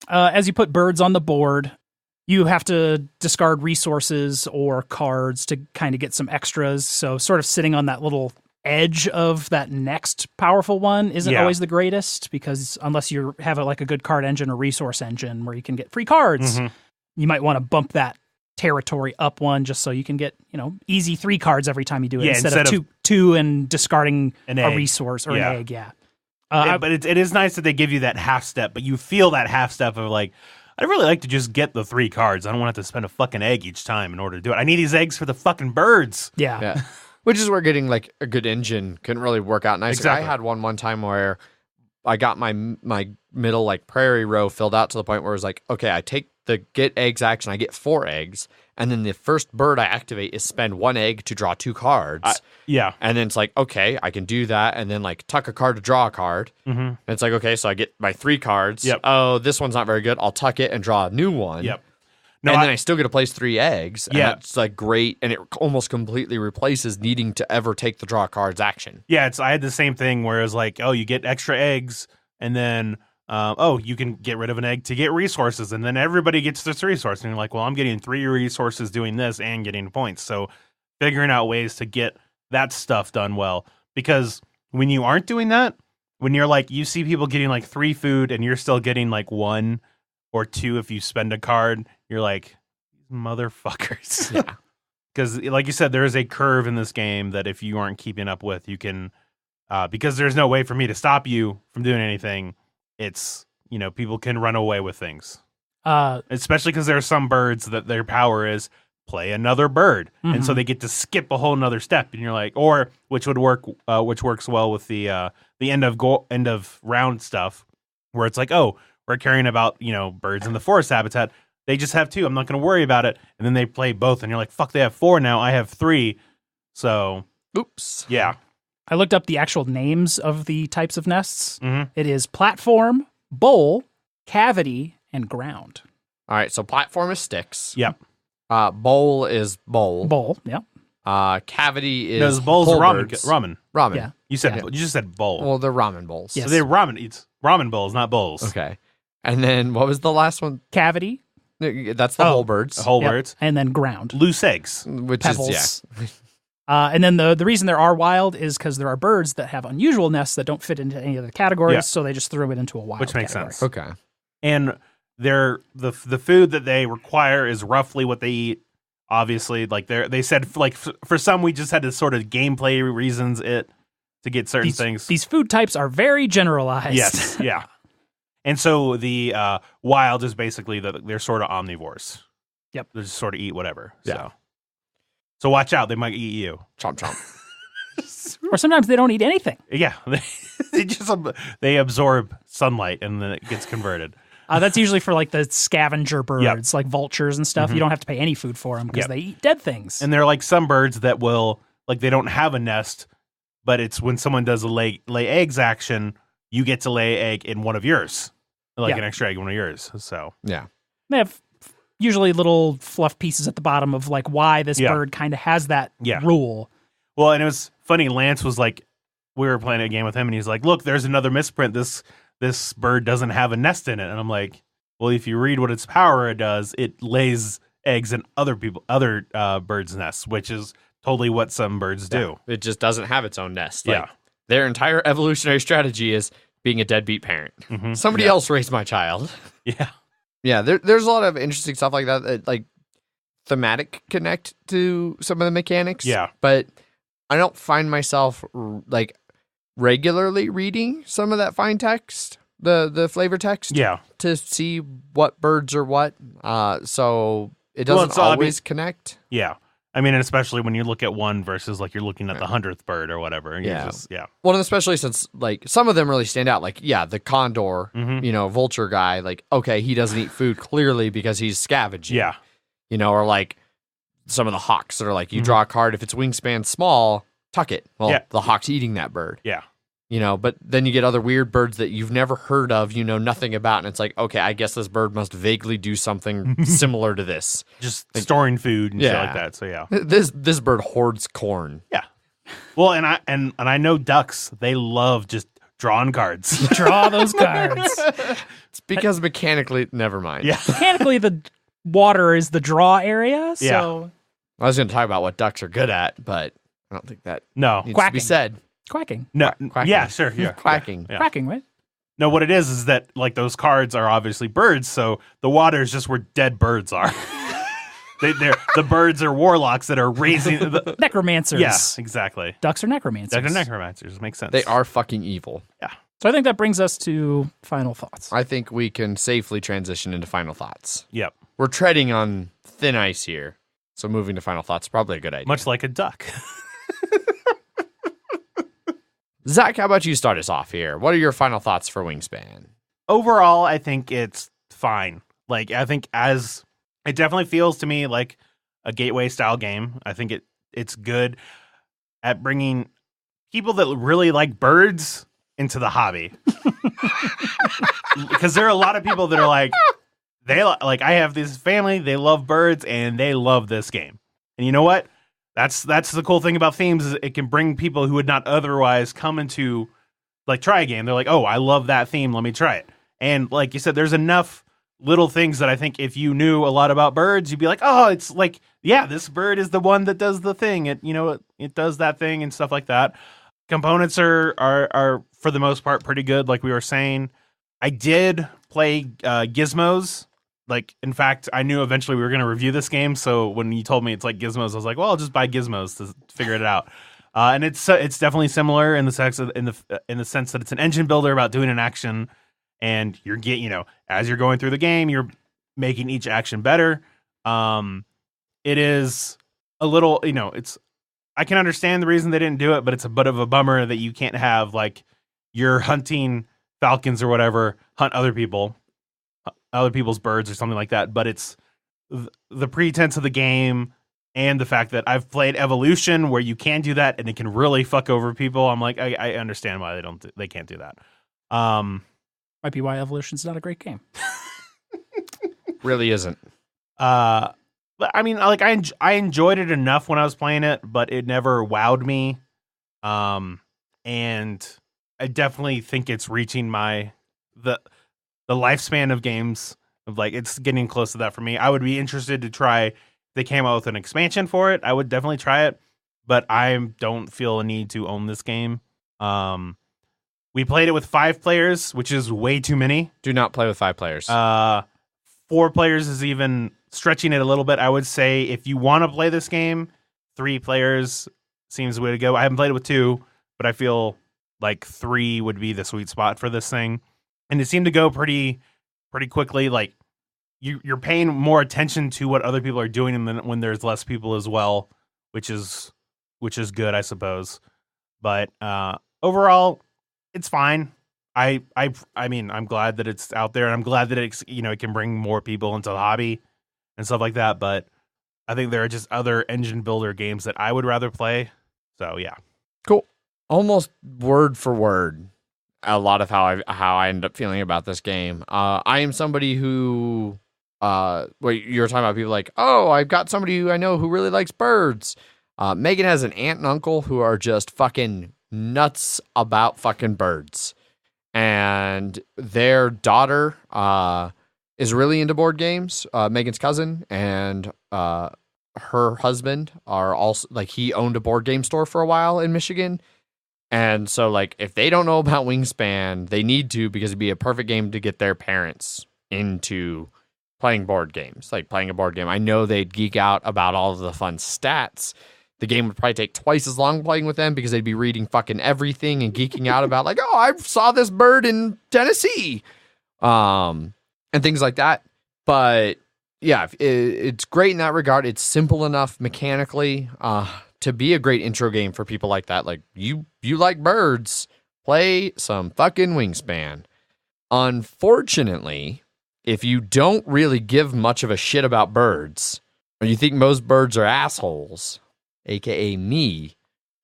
As you put birds on the board, you have to discard resources or cards to kind of get some extras. So sort of sitting on that little edge of that next powerful one isn't always the greatest, because unless you have a good card engine or resource engine where you can get free cards, you might want to bump that territory up one just so you can get, easy 3 cards every time you do it instead of two and discarding a resource or an egg. But it is nice that they give you that half step, but you feel that half step of like, I'd really like to just get the 3 cards. I don't want to have to spend a fucking egg each time in order to do it. I need these eggs for the fucking birds. Yeah. Which is where getting like a good engine can really work out nice. Exactly. I had one time where I got my middle like prairie row filled out to the point where it was like, okay, I take the get eggs action, I get 4 eggs, and then the first bird I activate is spend 1 egg to draw 2 cards. And then it's like, okay, I can do that, and then like tuck a card to draw a card. And it's like, okay, so I get my 3 cards. Oh, this one's not very good. I'll tuck it and draw a new one. Then I still get to place 3 eggs. And that's like great, and it almost completely replaces needing to ever take the draw cards action. I had the same thing where it was like, oh, you get extra eggs, and then you can get rid of an egg to get resources, and then everybody gets this resource, and you're like, well, I'm getting 3 resources doing this and getting points. So figuring out ways to get that stuff done well, because when you aren't doing that, when you're like, you see people getting like 3 food and you're still getting like 1 or 2 if you spend a card, you're like, motherfuckers. Because like you said, there is a curve in this game that if you aren't keeping up with, you can, because there's no way for me to stop you from doing anything. It's, people can run away with things. Especially because there are some birds that their power is play another bird. And so they get to skip a whole nother step. And you're like, or which works well with the end of round stuff, where it's like, oh, we're caring about, birds in the forest habitat. They just have 2. I'm not going to worry about it. And then they play both. And you're like, fuck, they have 4 now. I have 3. So, oops. Yeah. I looked up the actual names of the types of nests. It is platform, bowl, cavity, and ground. All right, so platform is sticks. Yep. Bowl is bowl. Bowl, yep. Cavity is no, the bowl's ramen. Ramen. Yeah. You just said bowl. Well, they're ramen bowls. Yes. So they're ramen. It's ramen bowls, not bowls. Okay. And then what was the last one? Cavity. That's the whole birds. Whole birds. And then ground. Loose eggs. Which Pebbles. is, And then the reason there are wild is because there are birds that have unusual nests that don't fit into any of the categories, so they just threw it into a wild Which makes category. sense. Okay. And the food that they require is roughly what they eat. Obviously, like they said, like for some, we just had to sort of gameplay reasons to get certain things. These food types are very generalized. Yes, yeah. And so the wild is basically they're sort of omnivores. Yep. They just sort of eat whatever. Yeah. So watch out, they might eat you. Chomp chomp. Or sometimes they don't eat anything. Yeah, they absorb sunlight and then it gets converted. That's usually for like the scavenger birds, like vultures and stuff. You don't have to pay any food for them because they eat dead things. And there are like some birds that will, like they don't have a nest, but it's when someone does a lay eggs action, you get to lay an egg in one of yours, like an extra egg in one of yours. So yeah, they have usually little fluff pieces at the bottom of like why this bird kind of has that rule. Well, and it was funny. Lance was like, we were playing a game with him, and he's like, "Look, there's another misprint. This bird doesn't have a nest in it." And I'm like, "Well, if you read what its power does, it lays eggs in other birds' nests, which is totally what some birds do. It just doesn't have its own nest. Yeah. Like, their entire evolutionary strategy is being a deadbeat parent. Somebody else raised my child. Yeah. Yeah, there's a lot of interesting stuff like that like thematic connect to some of the mechanics. Yeah. But I don't find myself like regularly reading some of that fine text, the flavor text. Yeah. To see what birds are what. So it doesn't always connect. Yeah. I mean, and especially when you look at one versus like you're looking at the 100th bird or whatever. And Yeah. Well, and especially since like some of them really stand out. Like, yeah, the condor, vulture guy, like, okay, he doesn't eat food clearly because he's scavenging. Yeah. Or like some of the hawks that are like, you draw a card, if it's wingspan small, tuck it. Well, the hawk's eating that bird. Yeah. But then you get other weird birds that you've never heard of, nothing about. And it's like, okay, I guess this bird must vaguely do something similar to this. Just storing food and shit like that. So, yeah. This bird hoards corn. Yeah. Well, and I know ducks. They love just drawing cards. Draw those cards. It's because mechanically, never mind. Yeah. Mechanically, the water is the draw area, so I was going to talk about what ducks are good at, but I don't think that No. needs to be Quacking. said. quacking. No. Quacking. Yeah, sure. Yeah. Quacking. Yeah. Quacking, right? No, what it is that like those cards are obviously birds, so the water is just where dead birds are. The birds are warlocks that are raising. Necromancers. Yeah, exactly. Ducks are necromancers. They're necromancers. Makes sense. They are fucking evil. So I think that brings us to final thoughts. I think we can safely transition into final thoughts. Yep. We're treading on thin ice here, so moving to final thoughts is probably a good idea. Much like a duck. Zach, how about you start us off here? What are your final thoughts for Wingspan? Overall, I think it's fine. Like, I think it definitely feels to me like a gateway style game. I think it's good at bringing people that really like birds into the hobby. Because there are a lot of people that are like, I have this family, they love birds and they love this game. And you know what? That's the cool thing about themes is it can bring people who would not otherwise come into like try a game. They're like, oh, I love that theme. Let me try it. And like you said, there's enough little things that I think if you knew a lot about birds, you'd be like, oh, it's like, yeah, this bird is the one that does the thing. It does that thing and stuff like that. Components are for the most part pretty good, like we were saying. I did play gizmos. Like, in fact, I knew eventually we were going to review this game. So when you told me it's like gizmos, I was like, well, I'll just buy gizmos to figure it out. And it's definitely similar in the sense that it's an engine builder about doing an action, and you're as you're going through the game, you're making each action better. It is a little, I can understand the reason they didn't do it, but it's a bit of a bummer that you can't have like you're hunting falcons or whatever, hunt other people's birds or something like that. But it's the pretense of the game and the fact that I've played Evolution where you can do that and it can really fuck over people. I'm like, I understand why they can't do that. Might be why Evolution's not a great game. Really isn't. But I mean, like I enjoyed it enough when I was playing it, but it never wowed me. And I definitely think it's reaching the lifespan of games of like it's getting close to that for me. I would be interested to try if they came out with an expansion for it. I would definitely try it, but I don't feel a need to own this game. We played it with 5 players, which is way too many. Do not play with 5 players. 4 players is even stretching it a little bit. I would say if you want to play this game, 3 players seems the way to go. I haven't played it with 2, but I feel like 3 would be the sweet spot for this thing. And it seemed to go pretty quickly. Like you're paying more attention to what other people are doing and when there's less people as well, which is good, I suppose. But overall, it's fine. I mean, I'm glad that it's out there, and I'm glad that it can bring more people into the hobby and stuff like that. But I think there are just other engine builder games that I would rather play. So yeah, cool. Almost word for word, a lot of how I ended up feeling about this game. I am somebody who, you were talking about people like, oh, I've got somebody who I know who really likes birds. Megan has an aunt and uncle who are just fucking nuts about fucking birds. And their daughter is really into board games, Megan's cousin, and her husband are also, like, he owned a board game store for a while in Michigan. And so, like, if they don't know about Wingspan, they need to, because it'd be a perfect game to get their parents into playing board games, like playing a board game. I know they'd geek out about all of the fun stats. The game would probably take twice as long playing with them because they'd be reading fucking everything and geeking out about like, oh, I saw this bird in Tennessee, and things like that. But yeah, it's great in that regard. It's simple enough mechanically to be a great intro game for people like that. Like you like birds, play some fucking Wingspan. Unfortunately, if you don't really give much of a shit about birds, or you think most birds are assholes, aka me,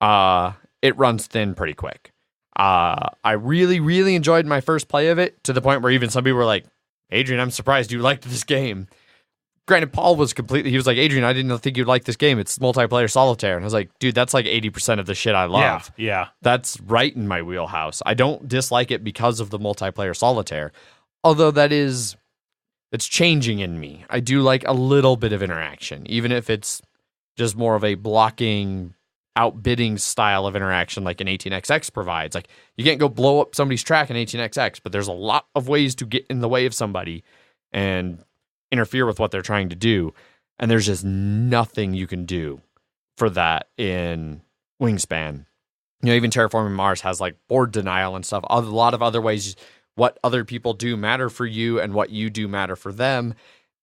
it runs thin pretty quick. I really, really enjoyed my first play of it, to the point where even some people were like, Adrian, I'm surprised you liked this game. Granted, Paul was he was like, Adrian, I didn't think you'd like this game. It's multiplayer solitaire. And I was like, dude, that's like 80% of the shit I love. Yeah. That's right in my wheelhouse. I don't dislike it because of the multiplayer solitaire. Although it's changing in me. I do like a little bit of interaction, even if it's just more of a blocking, outbidding style of interaction like an 18XX provides. Like, you can't go blow up somebody's track in 18XX, but there's a lot of ways to get in the way of somebody and interfere with what they're trying to do, and there's just nothing you can do for that in Wingspan. Even Terraforming Mars has like board denial and stuff. A lot of other ways what other people do matter for you and what you do matter for them,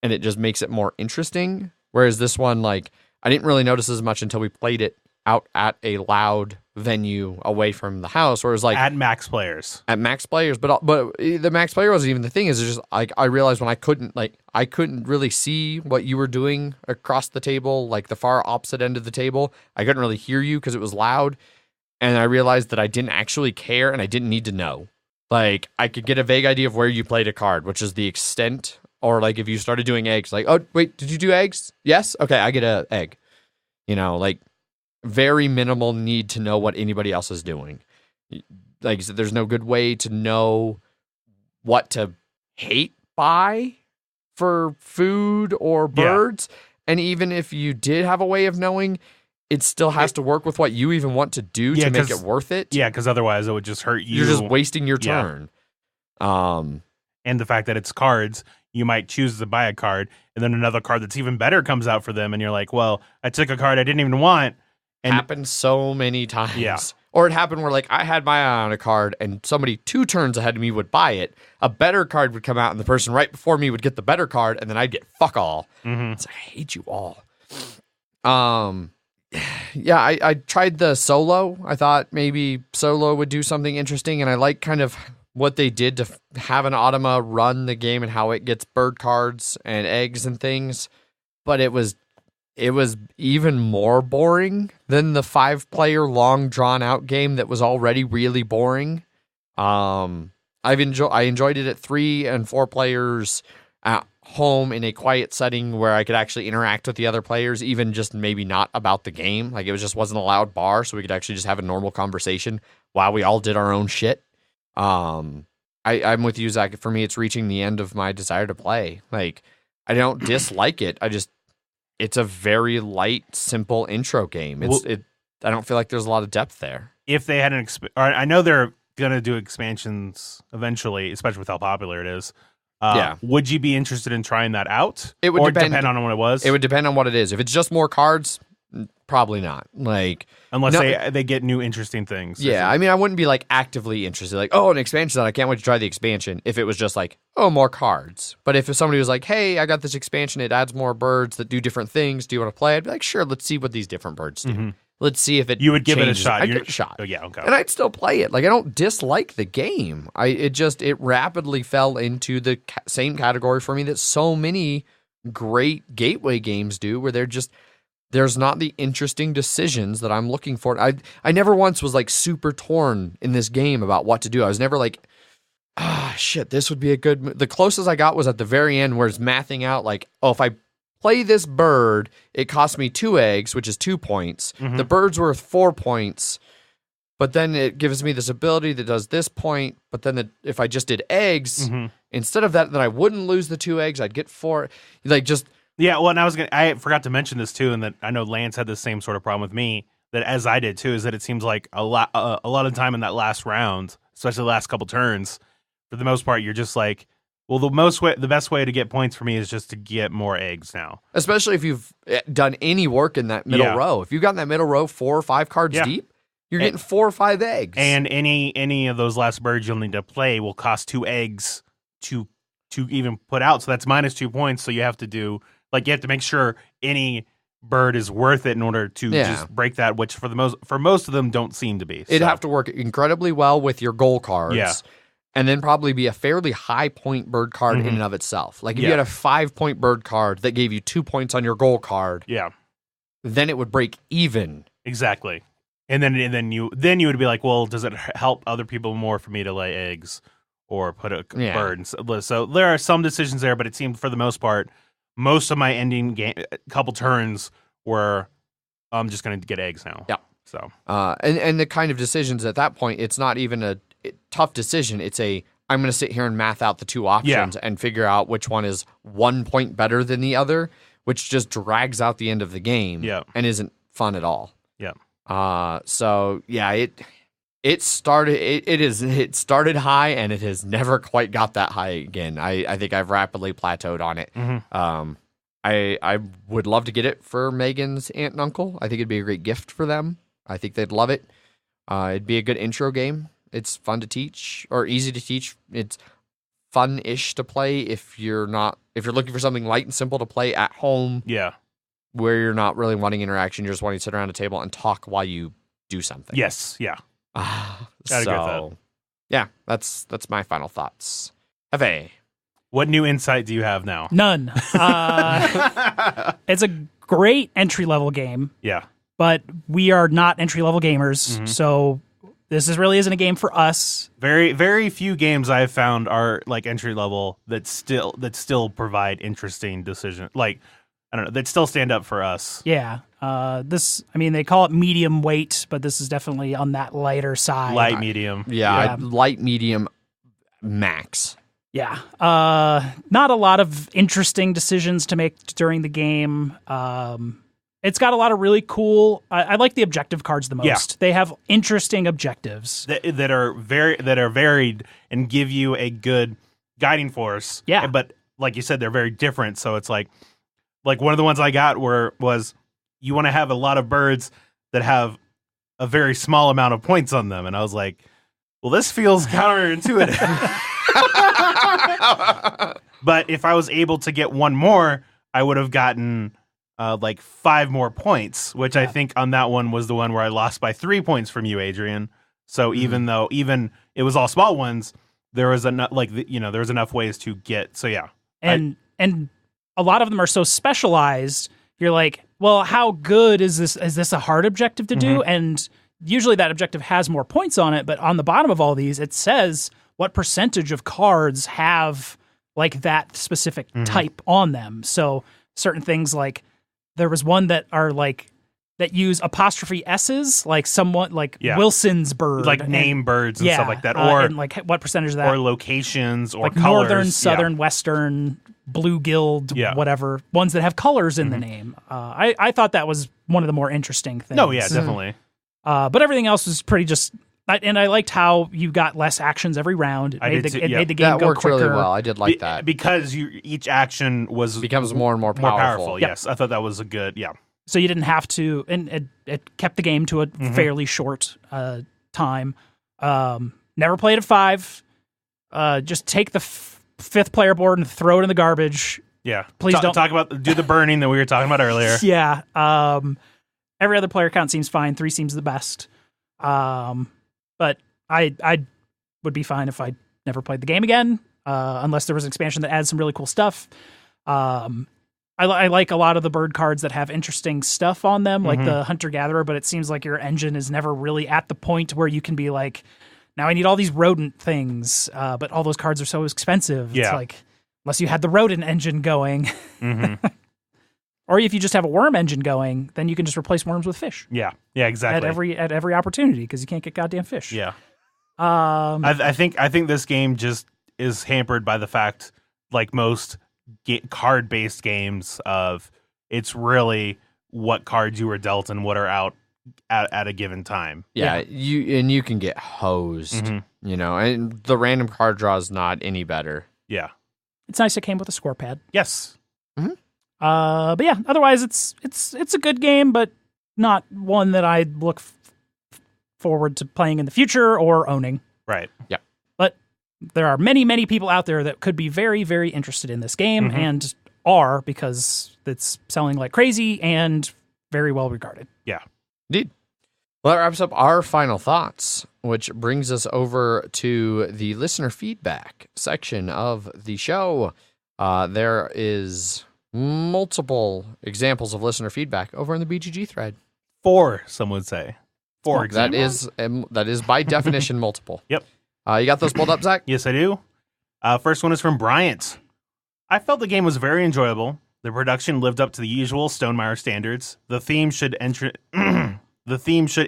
and it just makes it more interesting. Whereas this one, like, I didn't really notice as much until we played it out at a loud venue away from the house, where it was like at max players, but the max player wasn't even the thing. Is just like, I realized when I couldn't really see what you were doing across the table, like the far opposite end of the table. I couldn't really hear you because it was loud, and I realized that I didn't actually care and I didn't need to know. Like, I could get a vague idea of where you played a card, which is the extent. Or like if you started doing eggs, like, oh wait, did you do eggs? Yes, okay, I get an egg. Like, very minimal need to know what anybody else is doing. Like I said, there's no good way to know what to hate buy for food or birds. Yeah. And even if you did have a way of knowing, it still has to work with what you even want to do to make it worth it. Yeah, because otherwise it would just hurt you. You're just wasting your turn. And the fact that it's cards, you might choose to buy a card, and then another card that's even better comes out for them, and you're like, well, I took a card I didn't even want. And happened so many times. Yeah. Or it happened where, like, I had my eye on a card and somebody 2 turns ahead of me would buy it. A better card would come out and the person right before me would get the better card, and then I'd get fuck all. Mm-hmm. It's like, I hate you all. Yeah, I tried the solo. I thought maybe solo would do something interesting, and I like kind of what they did to have an automa run the game and how it gets bird cards and eggs and things. But it was even more boring than the 5-player long drawn out game that was already really boring. I enjoyed it at 3 and 4 players at home in a quiet setting where I could actually interact with the other players, even just maybe not about the game. Like, it wasn't a loud bar, so we could actually just have a normal conversation while we all did our own shit. I'm with you, Zach. For me, it's reaching the end of my desire to play. Like, I don't dislike it. It's a very light, simple intro game. I don't feel like there's a lot of depth there. If they had I know they're gonna do expansions eventually, especially with how popular it is. Would you be interested in trying that out? It would depend on what it was. It would depend on what it is. If it's just more cards, probably not. Like, unless they get new interesting things. Yeah, I mean, I wouldn't be like actively interested. Like, oh, an expansion, I can't wait to try the expansion. If it was just like, oh, more cards. But if somebody was like, hey, I got this expansion, it adds more birds that do different things. Do you want to play? I'd be like, sure, let's see what these different birds do. Mm-hmm. Let's see if you would give changes. it a shot. I'd give it a shot. Oh yeah, okay. And I'd still play it. Like, I don't dislike the game. It rapidly fell into the same category for me that so many great gateway games do, where there's not the interesting decisions that I'm looking for. I never once was like super torn in this game about what to do. I was never like, shit, this would be a good. The closest I got was at the very end, where it's mathing out like, oh, if I play this bird, it costs me 2 eggs, which is 2 points. Mm-hmm. The bird's worth 4 points, but then it gives me this ability that does this point. But then if I just did eggs, mm-hmm. instead of that, then I wouldn't lose the 2 eggs. I'd get 4. Like, just. Yeah, well, and I forgot to mention this too, and that I know Lance had the same sort of problem with me, that as I did too, is that it seems like a lot of time in that last round, especially the last couple turns, for the most part, you're just like, well, the best way to get points for me is just to get more eggs now. Especially if you've done any work in that middle row. If you've got in that middle row 4 or 5 cards deep, you're getting 4 or 5 eggs. And any of those last birds you'll need to play will cost 2 eggs to even put out. So that's minus 2 points. So you have to do, like, you have to make sure any bird is worth it in order to just break that, which for most of them don't seem to be. It'd have to work incredibly well with your goal cards. Yeah. And then probably be a fairly high point bird card in and of itself. Like, if you had a 5-point bird card that gave you 2 points on your goal card, then it would break even. Exactly. And then you would be like, well, does it help other people more for me to lay eggs or put a bird? So there are some decisions there, but it seemed for the most part, most of my ending game, couple turns were, I'm just going to get eggs now. Yeah. So, and the kind of decisions at that point, it's not even a tough decision. It's I'm going to sit here and math out the two options and figure out which one is 1 point better than the other, which just drags out the end of the game and isn't fun at all. Yeah. So yeah, it started high and it has never quite got that high again. I think I've rapidly plateaued on it. Mm-hmm. I would love to get it for Megan's aunt and uncle. I think it'd be a great gift for them. I think they'd love it. It'd be a good intro game. It's fun to teach or easy to teach. It's fun-ish to play if you're looking for something light and simple to play at home. Yeah. Where you're not really wanting interaction, you're just wanting to sit around a table and talk while you do something. Yes. Yeah. Gotta get that. Yeah, that's my final thoughts. Hefe. What new insight do you have now? None. It's a great entry-level game. Yeah. But we are not entry-level gamers, so this really isn't a game for us. Very, very few games I've found are like entry level that still provide interesting decisions. Like, I don't know, that still stand up for us. Yeah. They call it medium weight, but this is definitely on that lighter side. Light, medium. Yeah. Light, medium, max. Yeah. Not a lot of interesting decisions to make during the game. It's got a lot of really cool. I like the objective cards the most. Yeah. They have interesting objectives that are varied and give you a good guiding force. Yeah. But like you said, they're very different. So it's like one of the ones I got was you want to have a lot of birds that have a very small amount of points on them, and I was like, well, this feels counterintuitive. But if I was able to get one more, I would have gotten 5 more points, which I think on that one was the one where I lost by 3 points from you, Adrian. So even though it was all small ones, there was enough there was enough ways to get. So yeah, and a lot of them are so specialized. You're like, well, how good is this? Is this a hard objective to do? And usually that objective has more points on it, but on the bottom of all these, it says what percentage of cards have like that specific type on them. So certain things like. There was one that are that use apostrophe S's, like somewhat like Wilson's bird, like name birds and stuff like that, or and like what percentage of that, or locations, or like colors. northern, southern, western, bluegilled, whatever ones that have colors in the name. I thought that was one of the more interesting things. No, yeah, definitely. But everything else was pretty just. And I liked how you got less actions every round. It made the game that go worked quicker. really well. I did like that because each action becomes more and more powerful. Yes, I thought that was a good So you didn't have to, and it kept the game to a fairly short time. Never played at 5. Just take the 5th player board and throw it in the garbage. Yeah, please don't talk about do the burning that we were talking about earlier. Yeah, every other player count seems fine. 3 seems the best. But I would be fine if I never played the game again, unless there was an expansion that adds some really cool stuff. I like a lot of the bird cards that have interesting stuff on them, like the hunter-gatherer, but it seems like your engine is never really at the point where you can be like, now I need all these rodent things, but all those cards are so expensive. Yeah. It's like, unless you had the rodent engine going. Or if you just have a worm engine going, then you can just replace worms with fish. Yeah, exactly. At every opportunity, because you can't get goddamn fish. Yeah. I think this game just is hampered by the fact, like most card-based games, of it's really what cards you were dealt and what are out at a given time. Yeah, you can get hosed, and the random card draw is not any better. Yeah. It's nice it came with a score pad. Yes. But yeah, otherwise it's a good game, but not one that I look forward to playing in the future or owning. Right. Yeah. But there are many, many people out there that could be very, very interested in this game and are, because it's selling like crazy and very well regarded. Yeah. Indeed. Well, that wraps up our final thoughts, which brings us over to the listener feedback section of the show. There is multiple examples of listener feedback over in the BGG thread. 4, some would say. 4 examples. That is by definition multiple. Yep. You got those pulled up, Zach? Yes, I do. First one is from Bryant. I felt the game was very enjoyable. The production lived up to the usual Stonemaier standards. The theme should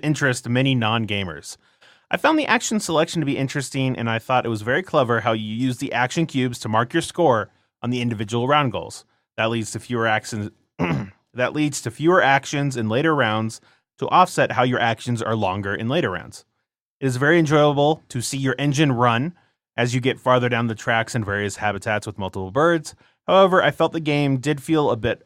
interest many non-gamers. I found the action selection to be interesting, and I thought it was very clever how you use the action cubes to mark your score on the individual round goals. That leads to fewer actions. That leads to fewer actions in later rounds to offset how your actions are longer in later rounds. It is very enjoyable to see your engine run as you get farther down the tracks in various habitats with multiple birds. However, I felt the game did feel a bit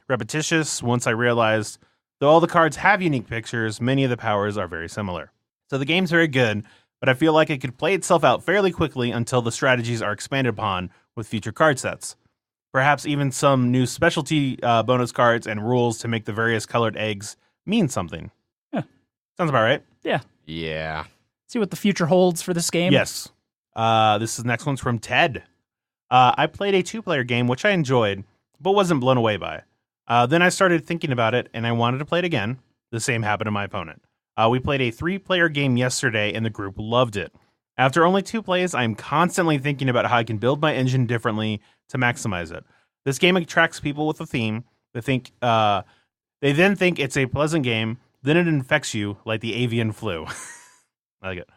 repetitious once I realized, though all the cards have unique pictures, many of the powers are very similar. So the game's very good, but I feel like it could play itself out fairly quickly until the strategies are expanded upon with future card sets. Perhaps even some new specialty bonus cards and rules to make the various colored eggs mean something. Yeah. Sounds about right. Yeah. Yeah. See what the future holds for this game? Yes. This next one's from Ted. I played a 2-player game, which I enjoyed, but wasn't blown away by. Then I started thinking about it, and I wanted to play it again. The same happened to my opponent. We played a 3-player game yesterday, and the group loved it. After only 2 plays, I'm constantly thinking about how I can build my engine differently to maximize it. This game attracts people with a theme. They then think it's a pleasant game. Then it infects you like the avian flu. I like it.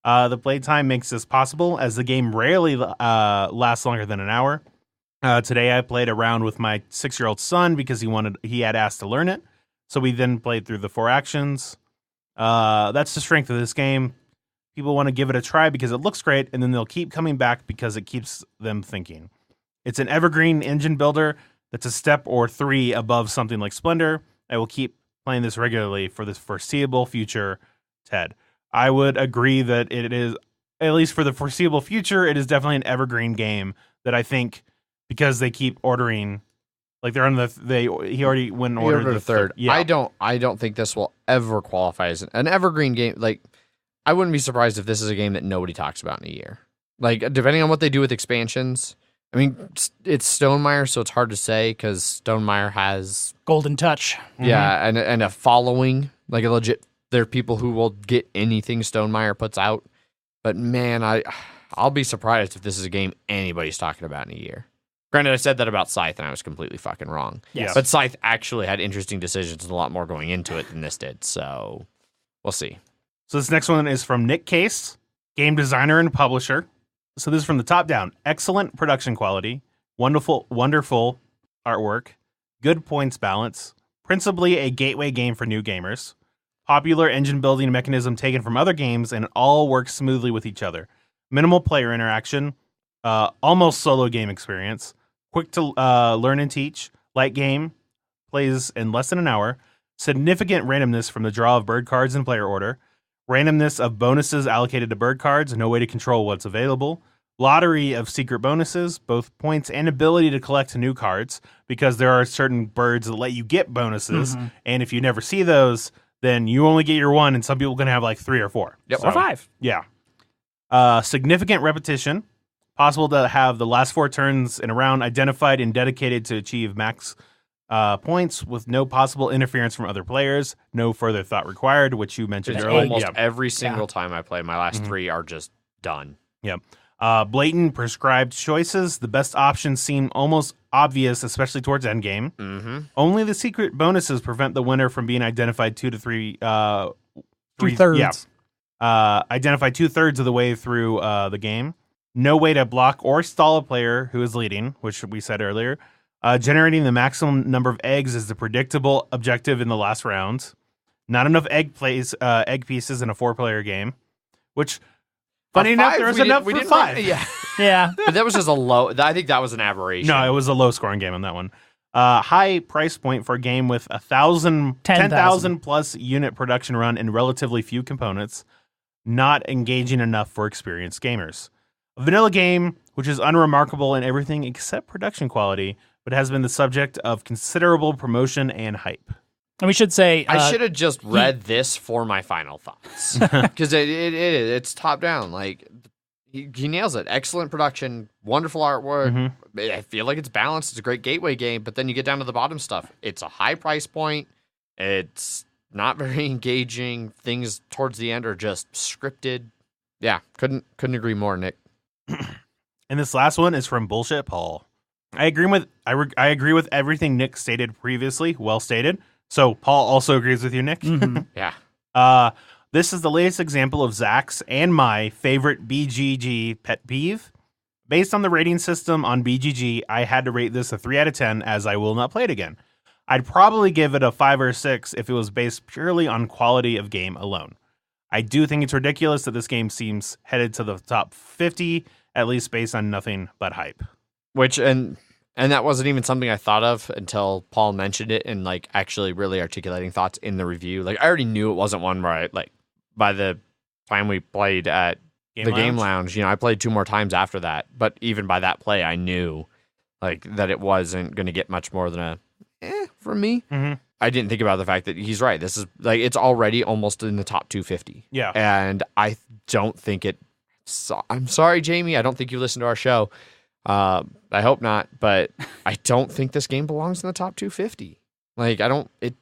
The playtime makes this possible, as the game rarely lasts longer than an hour. Today I played a round with my 6-year-old son because he had asked to learn it. So we then played through the 4 actions. That's the strength of this game. People want to give it a try because it looks great, and then they'll keep coming back because it keeps them thinking. It's an evergreen engine builder that's a step or 3 above something like Splendor. I will keep playing this regularly for the foreseeable future, Ted. I would agree that it is, at least for the foreseeable future, it is definitely an evergreen game that I think, because they keep ordering, like they're on he already went and ordered the third. Yeah. I don't think this will ever qualify as an evergreen game. Like, I wouldn't be surprised if this is a game that nobody talks about in a year. Like, depending on what they do with expansions. I mean, it's Stonemaier, so it's hard to say because Stonemaier has Golden Touch. Yeah, and a following, like a legit. There are people who will get anything Stonemaier puts out, but man, I'll be surprised if this is a game anybody's talking about in a year. Granted, I said that about Scythe, and I was completely fucking wrong. Yes. But Scythe actually had interesting decisions and a lot more going into it than this did, so we'll see. So this next one is from Nick Case, game designer and publisher. So this is from the top down. Excellent production quality, wonderful artwork, good points balance, principally a gateway game for new gamers, popular engine building mechanism taken from other games, and it all works smoothly with each other. Minimal player interaction, almost solo game experience, quick to learn and teach, light game, plays in less than an hour, significant randomness from the draw of bird cards in player order, randomness of bonuses allocated to bird cards, no way to control what's available, lottery of secret bonuses, both points and ability to collect new cards, because there are certain birds that let you get bonuses, and if you never see those, then you only get your 1, and some people are going to have like 3 or 4. Yep. So, Or 5. Yeah. Significant repetition, possible to have the last 4 turns in a round identified and dedicated to achieve max points with no possible interference from other players, no further thought required, which you mentioned It's earlier. almost every single time I play, my last 3 are just done. Yep. Blatant prescribed choices. The best options seem almost obvious, especially towards endgame. Mm-hmm. Only the secret bonuses prevent the winner from being identified 2 to 3. 2/3. Yeah. Identified 2/3 of the way through the game. No way to block or stall a player who is leading, which we said earlier. Generating the maximum number of eggs is the predictable objective in the last round. Not enough egg pieces in a 4-player game, which, funny enough, there was enough for 5. Yeah. Yeah. But that was just a low. I think that was an aberration. No, it was a low-scoring game on that one. High price point for a game with 10,000 plus unit production run and relatively few components. Not engaging enough for experienced gamers. A vanilla game, which is unremarkable in everything except production quality, but has been the subject of considerable promotion and hype. And we should say... I should have just read this for my final thoughts. Because it's top down. Like, he nails it. Excellent production, wonderful artwork. I feel like it's balanced. It's a great gateway game, but then you get down to the bottom stuff. It's a high price point. It's not very engaging. Things towards the end are just scripted. Yeah, couldn't agree more, Nick. And this last one is from Bullshit Paul. I agree with everything Nick stated previously. Well stated. So Paul also agrees with you, Nick. Mhm. Yeah. This is the latest example of Zach's and my favorite BGG pet peeve. Based on the rating system on BGG, I had to rate this a 3 out of 10 as I will not play it again. I'd probably give it a 5 or 6 if it was based purely on quality of game alone. I do think it's ridiculous that this game seems headed to the top 50, at least based on nothing but hype. Which and that wasn't even something I thought of until Paul mentioned it and like actually really articulating thoughts in the review. Like I already knew it wasn't one where I, like by the time we played at Game Lounge, I played 2 more times after that. But even by that play, I knew like that it wasn't going to get much more than a from me. Mm-hmm. I didn't think about the fact that he's right. This is like it's already almost in the top 250. Yeah, and I don't think it. I'm sorry, Jamie. I don't think you listened to our show. I hope not, but I don't think this game belongs in the top 250. Like I don't. It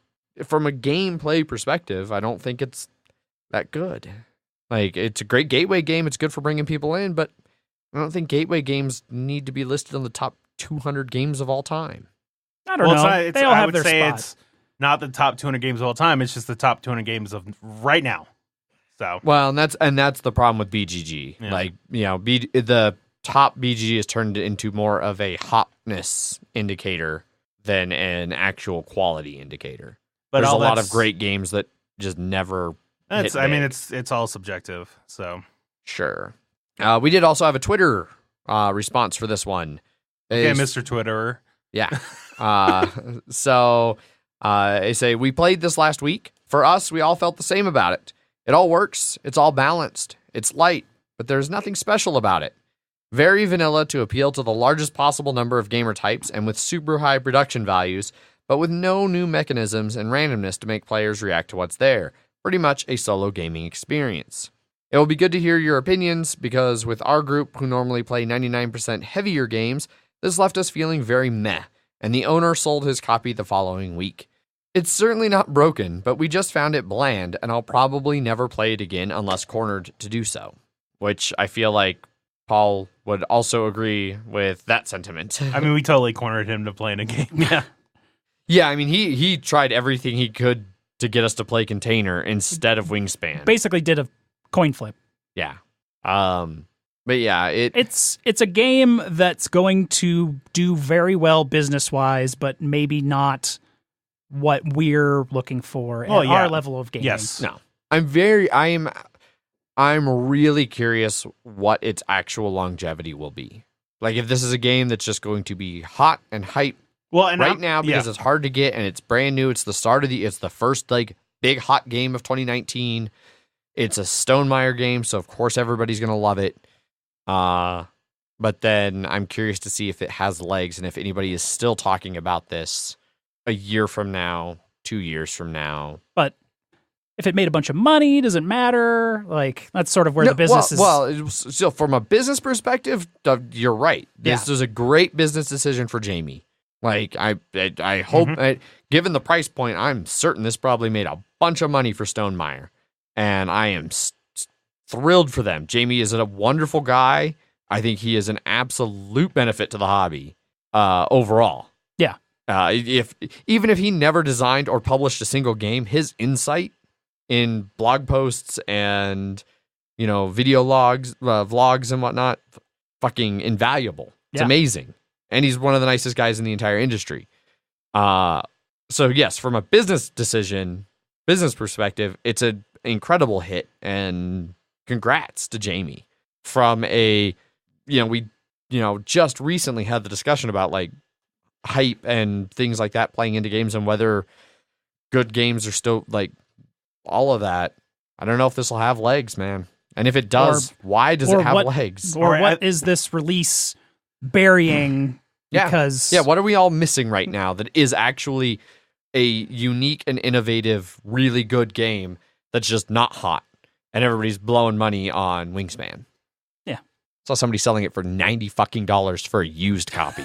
from a gameplay perspective, I don't think it's that good. Like it's a great gateway game. It's good for bringing people in, but I don't think gateway games need to be listed on the top 200 games of all time. I don't know. They all have their spot. It's not the top 200 games of all time. It's just the top 200 games of right now. So well, and that's the problem with BGG. Yeah. Like the top BGG has turned into more of a hotness indicator than an actual quality indicator. But there's a lot of great games that just never. It's all subjective. So sure. We did also have a Twitter response for this one. Okay, Mr. Twitterer. Yeah. So they say, we played this last week. For us, we all felt the same about it. It all works. It's all balanced. It's light, but there's nothing special about it. Very vanilla to appeal to the largest possible number of gamer types and with super high production values, but with no new mechanisms and randomness to make players react to what's there. Pretty much a solo gaming experience. It will be good to hear your opinions because with our group who normally play 99% heavier games, this left us feeling very meh, and the owner sold his copy the following week. It's certainly not broken, but we just found it bland, and I'll probably never play it again unless cornered to do so. Which I feel like Paul would also agree with that sentiment. I mean, we totally cornered him to play in a game. Yeah. Yeah, I mean, he tried everything he could to get us to play Container instead of Wingspan. Basically did a coin flip. Yeah. But yeah, it's a game that's going to do very well business-wise, but maybe not what we're looking for at our level of gaming. Yes. No. I'm really curious what its actual longevity will be. Like if this is a game that's just going to be hot and hype now because it's hard to get and it's brand new. It's the start of it's the first like big hot game of 2019. It's a Stonemaier game, so of course everybody's going to love it. But then I'm curious to see if it has legs and if anybody is still talking about this a year from now, 2 years from now. But if it made a bunch of money, does it matter? Like that's sort of where the business is. Well, so from a business perspective, you're right. This is a great business decision for Jamie. Like I hope, given the price point, I'm certain this probably made a bunch of money for Stonemaier, and I am thrilled for them. Jamie is a wonderful guy. I think he is an absolute benefit to the hobby overall. Yeah. Even if he never designed or published a single game, his insight in blog posts and video logs, vlogs and whatnot, fucking invaluable. It's amazing. And he's one of the nicest guys in the entire industry. So yes, from a business perspective, it's an incredible hit, and congrats to Jamie. From we just recently had the discussion about like hype and things like that playing into games and whether good games are still like all of that. I don't know if this will have legs, man. And if it does, why does it have legs? Or what is this release burying? Because what are we all missing right now that is actually a unique and innovative, really good game that's just not hot and everybody's blowing money on Wingspan? Yeah. Saw somebody selling it for $90 for a used copy.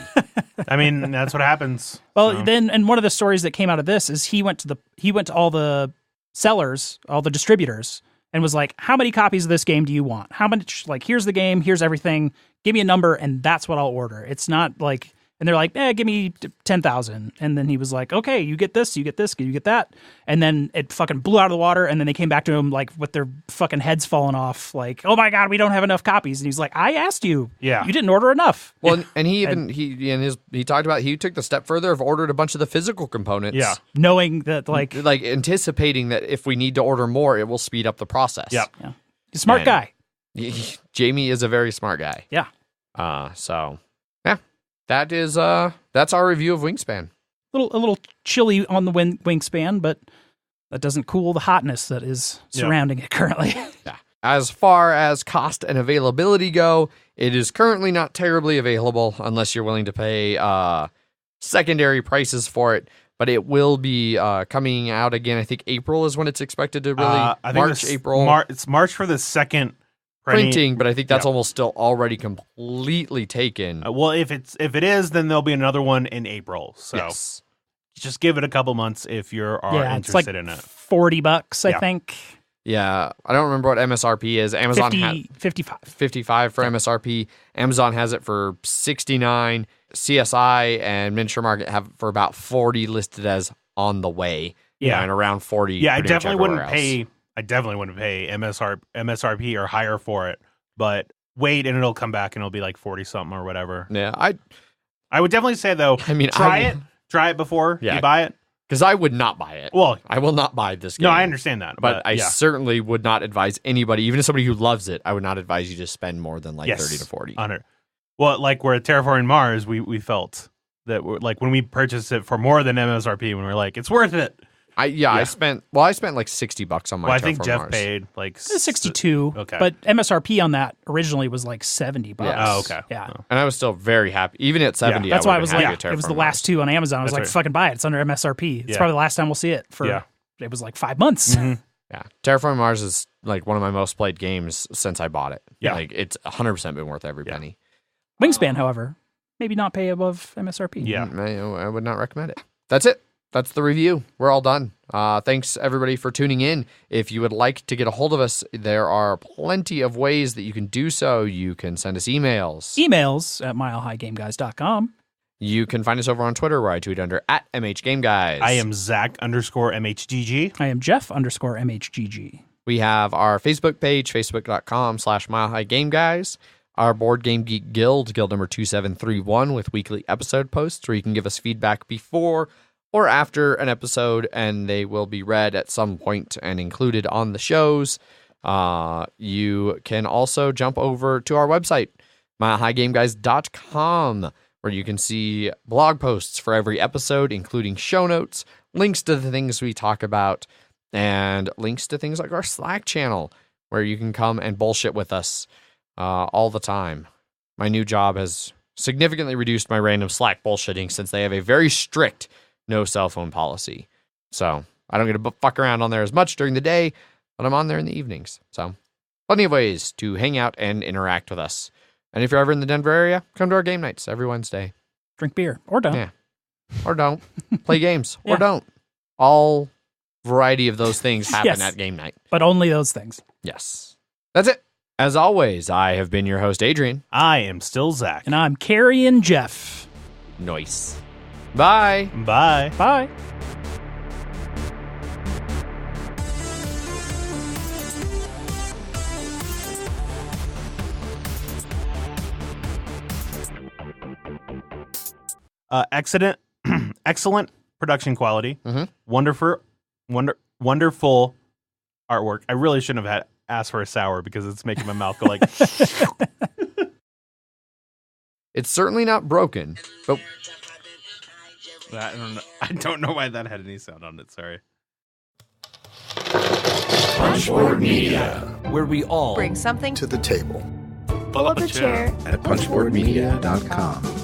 I mean, that's what happens. Well, then, and one of the stories that came out of this is he went to all the sellers, all the distributors, and was like, how many copies of this game do you want? How much, like, here's the game, here's everything, give me a number, and that's what I'll order. It's not like And they're like, give me 10,000. And then he was like, okay, you get this, you get this, you get that. And then it fucking blew out of the water. And then they came back to him like with their fucking heads falling off. Like, oh my God, we don't have enough copies. And he's like, I asked you. Yeah. You didn't order enough. Well, and he talked about, he took the step further of ordered a bunch of the physical components. Yeah. Knowing that like anticipating that if we need to order more, it will speed up the process. Yep. Yeah. He's a smart guy. Jamie is a very smart guy. Yeah. So yeah, that's our review of Wingspan. A little chilly on the Wingspan, but that doesn't cool the hotness that is surrounding it currently. Yeah. As far as cost and availability go, it is currently not terribly available unless you're willing to pay secondary prices for it. But it will be coming out again. I think April is when it's expected to really I think April. It's March for the second printing, but I think that's almost still already completely taken. Well, if it is, then there'll be another one in April. So just give it a couple months if you're interested in it. $40, I think. Yeah, I don't remember what MSRP is. Amazon 55 for MSRP. Amazon has it for 69. CSI and Miniature Market have it for about 40 listed as on the way. Yeah, and around 40. Yeah, I definitely wouldn't pay MSRP or higher for it. But wait, and it'll come back and it'll be like 40 something or whatever. Yeah, I would definitely say though. I mean, try it before you buy it. Because I would not buy it. Well, I will not buy this game. No, I understand that. But I certainly would not advise anybody, even somebody who loves it, I would not advise you to spend more than 30 to 40. On it. Well, like we're at Terraforming Mars, we felt that like when we purchased it for more than MSRP, when we were like, it's worth it. I spent like $60 on my. Well, I think Terraforming Jeff Mars. paid like 62. Okay, but MSRP on that originally was like $70. Yes. Oh, okay. Yeah, and I was still very happy, even at 70. That's why I was like, it was the last two on Amazon. I was like, fucking buy it. It's under MSRP. It's probably the last time we'll see it for. It was like 5 months. Mm-hmm. Yeah, Terraforming Mars is like one of my most played games since I bought it. Yeah, like it's 100% been worth every penny. Wingspan, however, maybe not pay above MSRP. Yeah, I would not recommend it. That's it. That's the review. We're all done. Thanks, everybody, for tuning in. If you would like to get a hold of us, there are plenty of ways that you can do so. You can send us emails. Emails at milehighgameguys.com. You can find us over on Twitter, where I tweet under @MHGameGuys. I am Zach_MHGG. I am Jeff_MHGG. We have our Facebook page, facebook.com/milehighgameguys. Our Board Game Geek Guild number 2731, with weekly episode posts where you can give us feedback before or after an episode, and they will be read at some point and included on the shows. You can also jump over to our website, milehighgameguys.com, where you can see blog posts for every episode, including show notes, links to the things we talk about, and links to things like our Slack channel, where you can come and bullshit with us all the time. My new job has significantly reduced my random Slack bullshitting, since they have a very strict no cell phone policy. So I don't get to fuck around on there as much during the day, but I'm on there in the evenings. So plenty of ways to hang out and interact with us. And if you're ever in the Denver area, come to our game nights every Wednesday. Drink beer or don't. Yeah. Or don't. Play games or don't. All variety of those things happen at game night. But only those things. Yes. That's it. As always, I have been your host, Adrian. I am still Zach. And I'm Carrie and Jeff. Nice. Bye. Bye. Bye. Excellent production quality. Mm-hmm. Wonderful artwork. I really shouldn't have asked for a sour because it's making my mouth go like. It's certainly not broken, but I don't know why that had any sound on it. Sorry. Punchboard Media, where we all bring something to the table. Pull up a chair at punchboardmedia.com.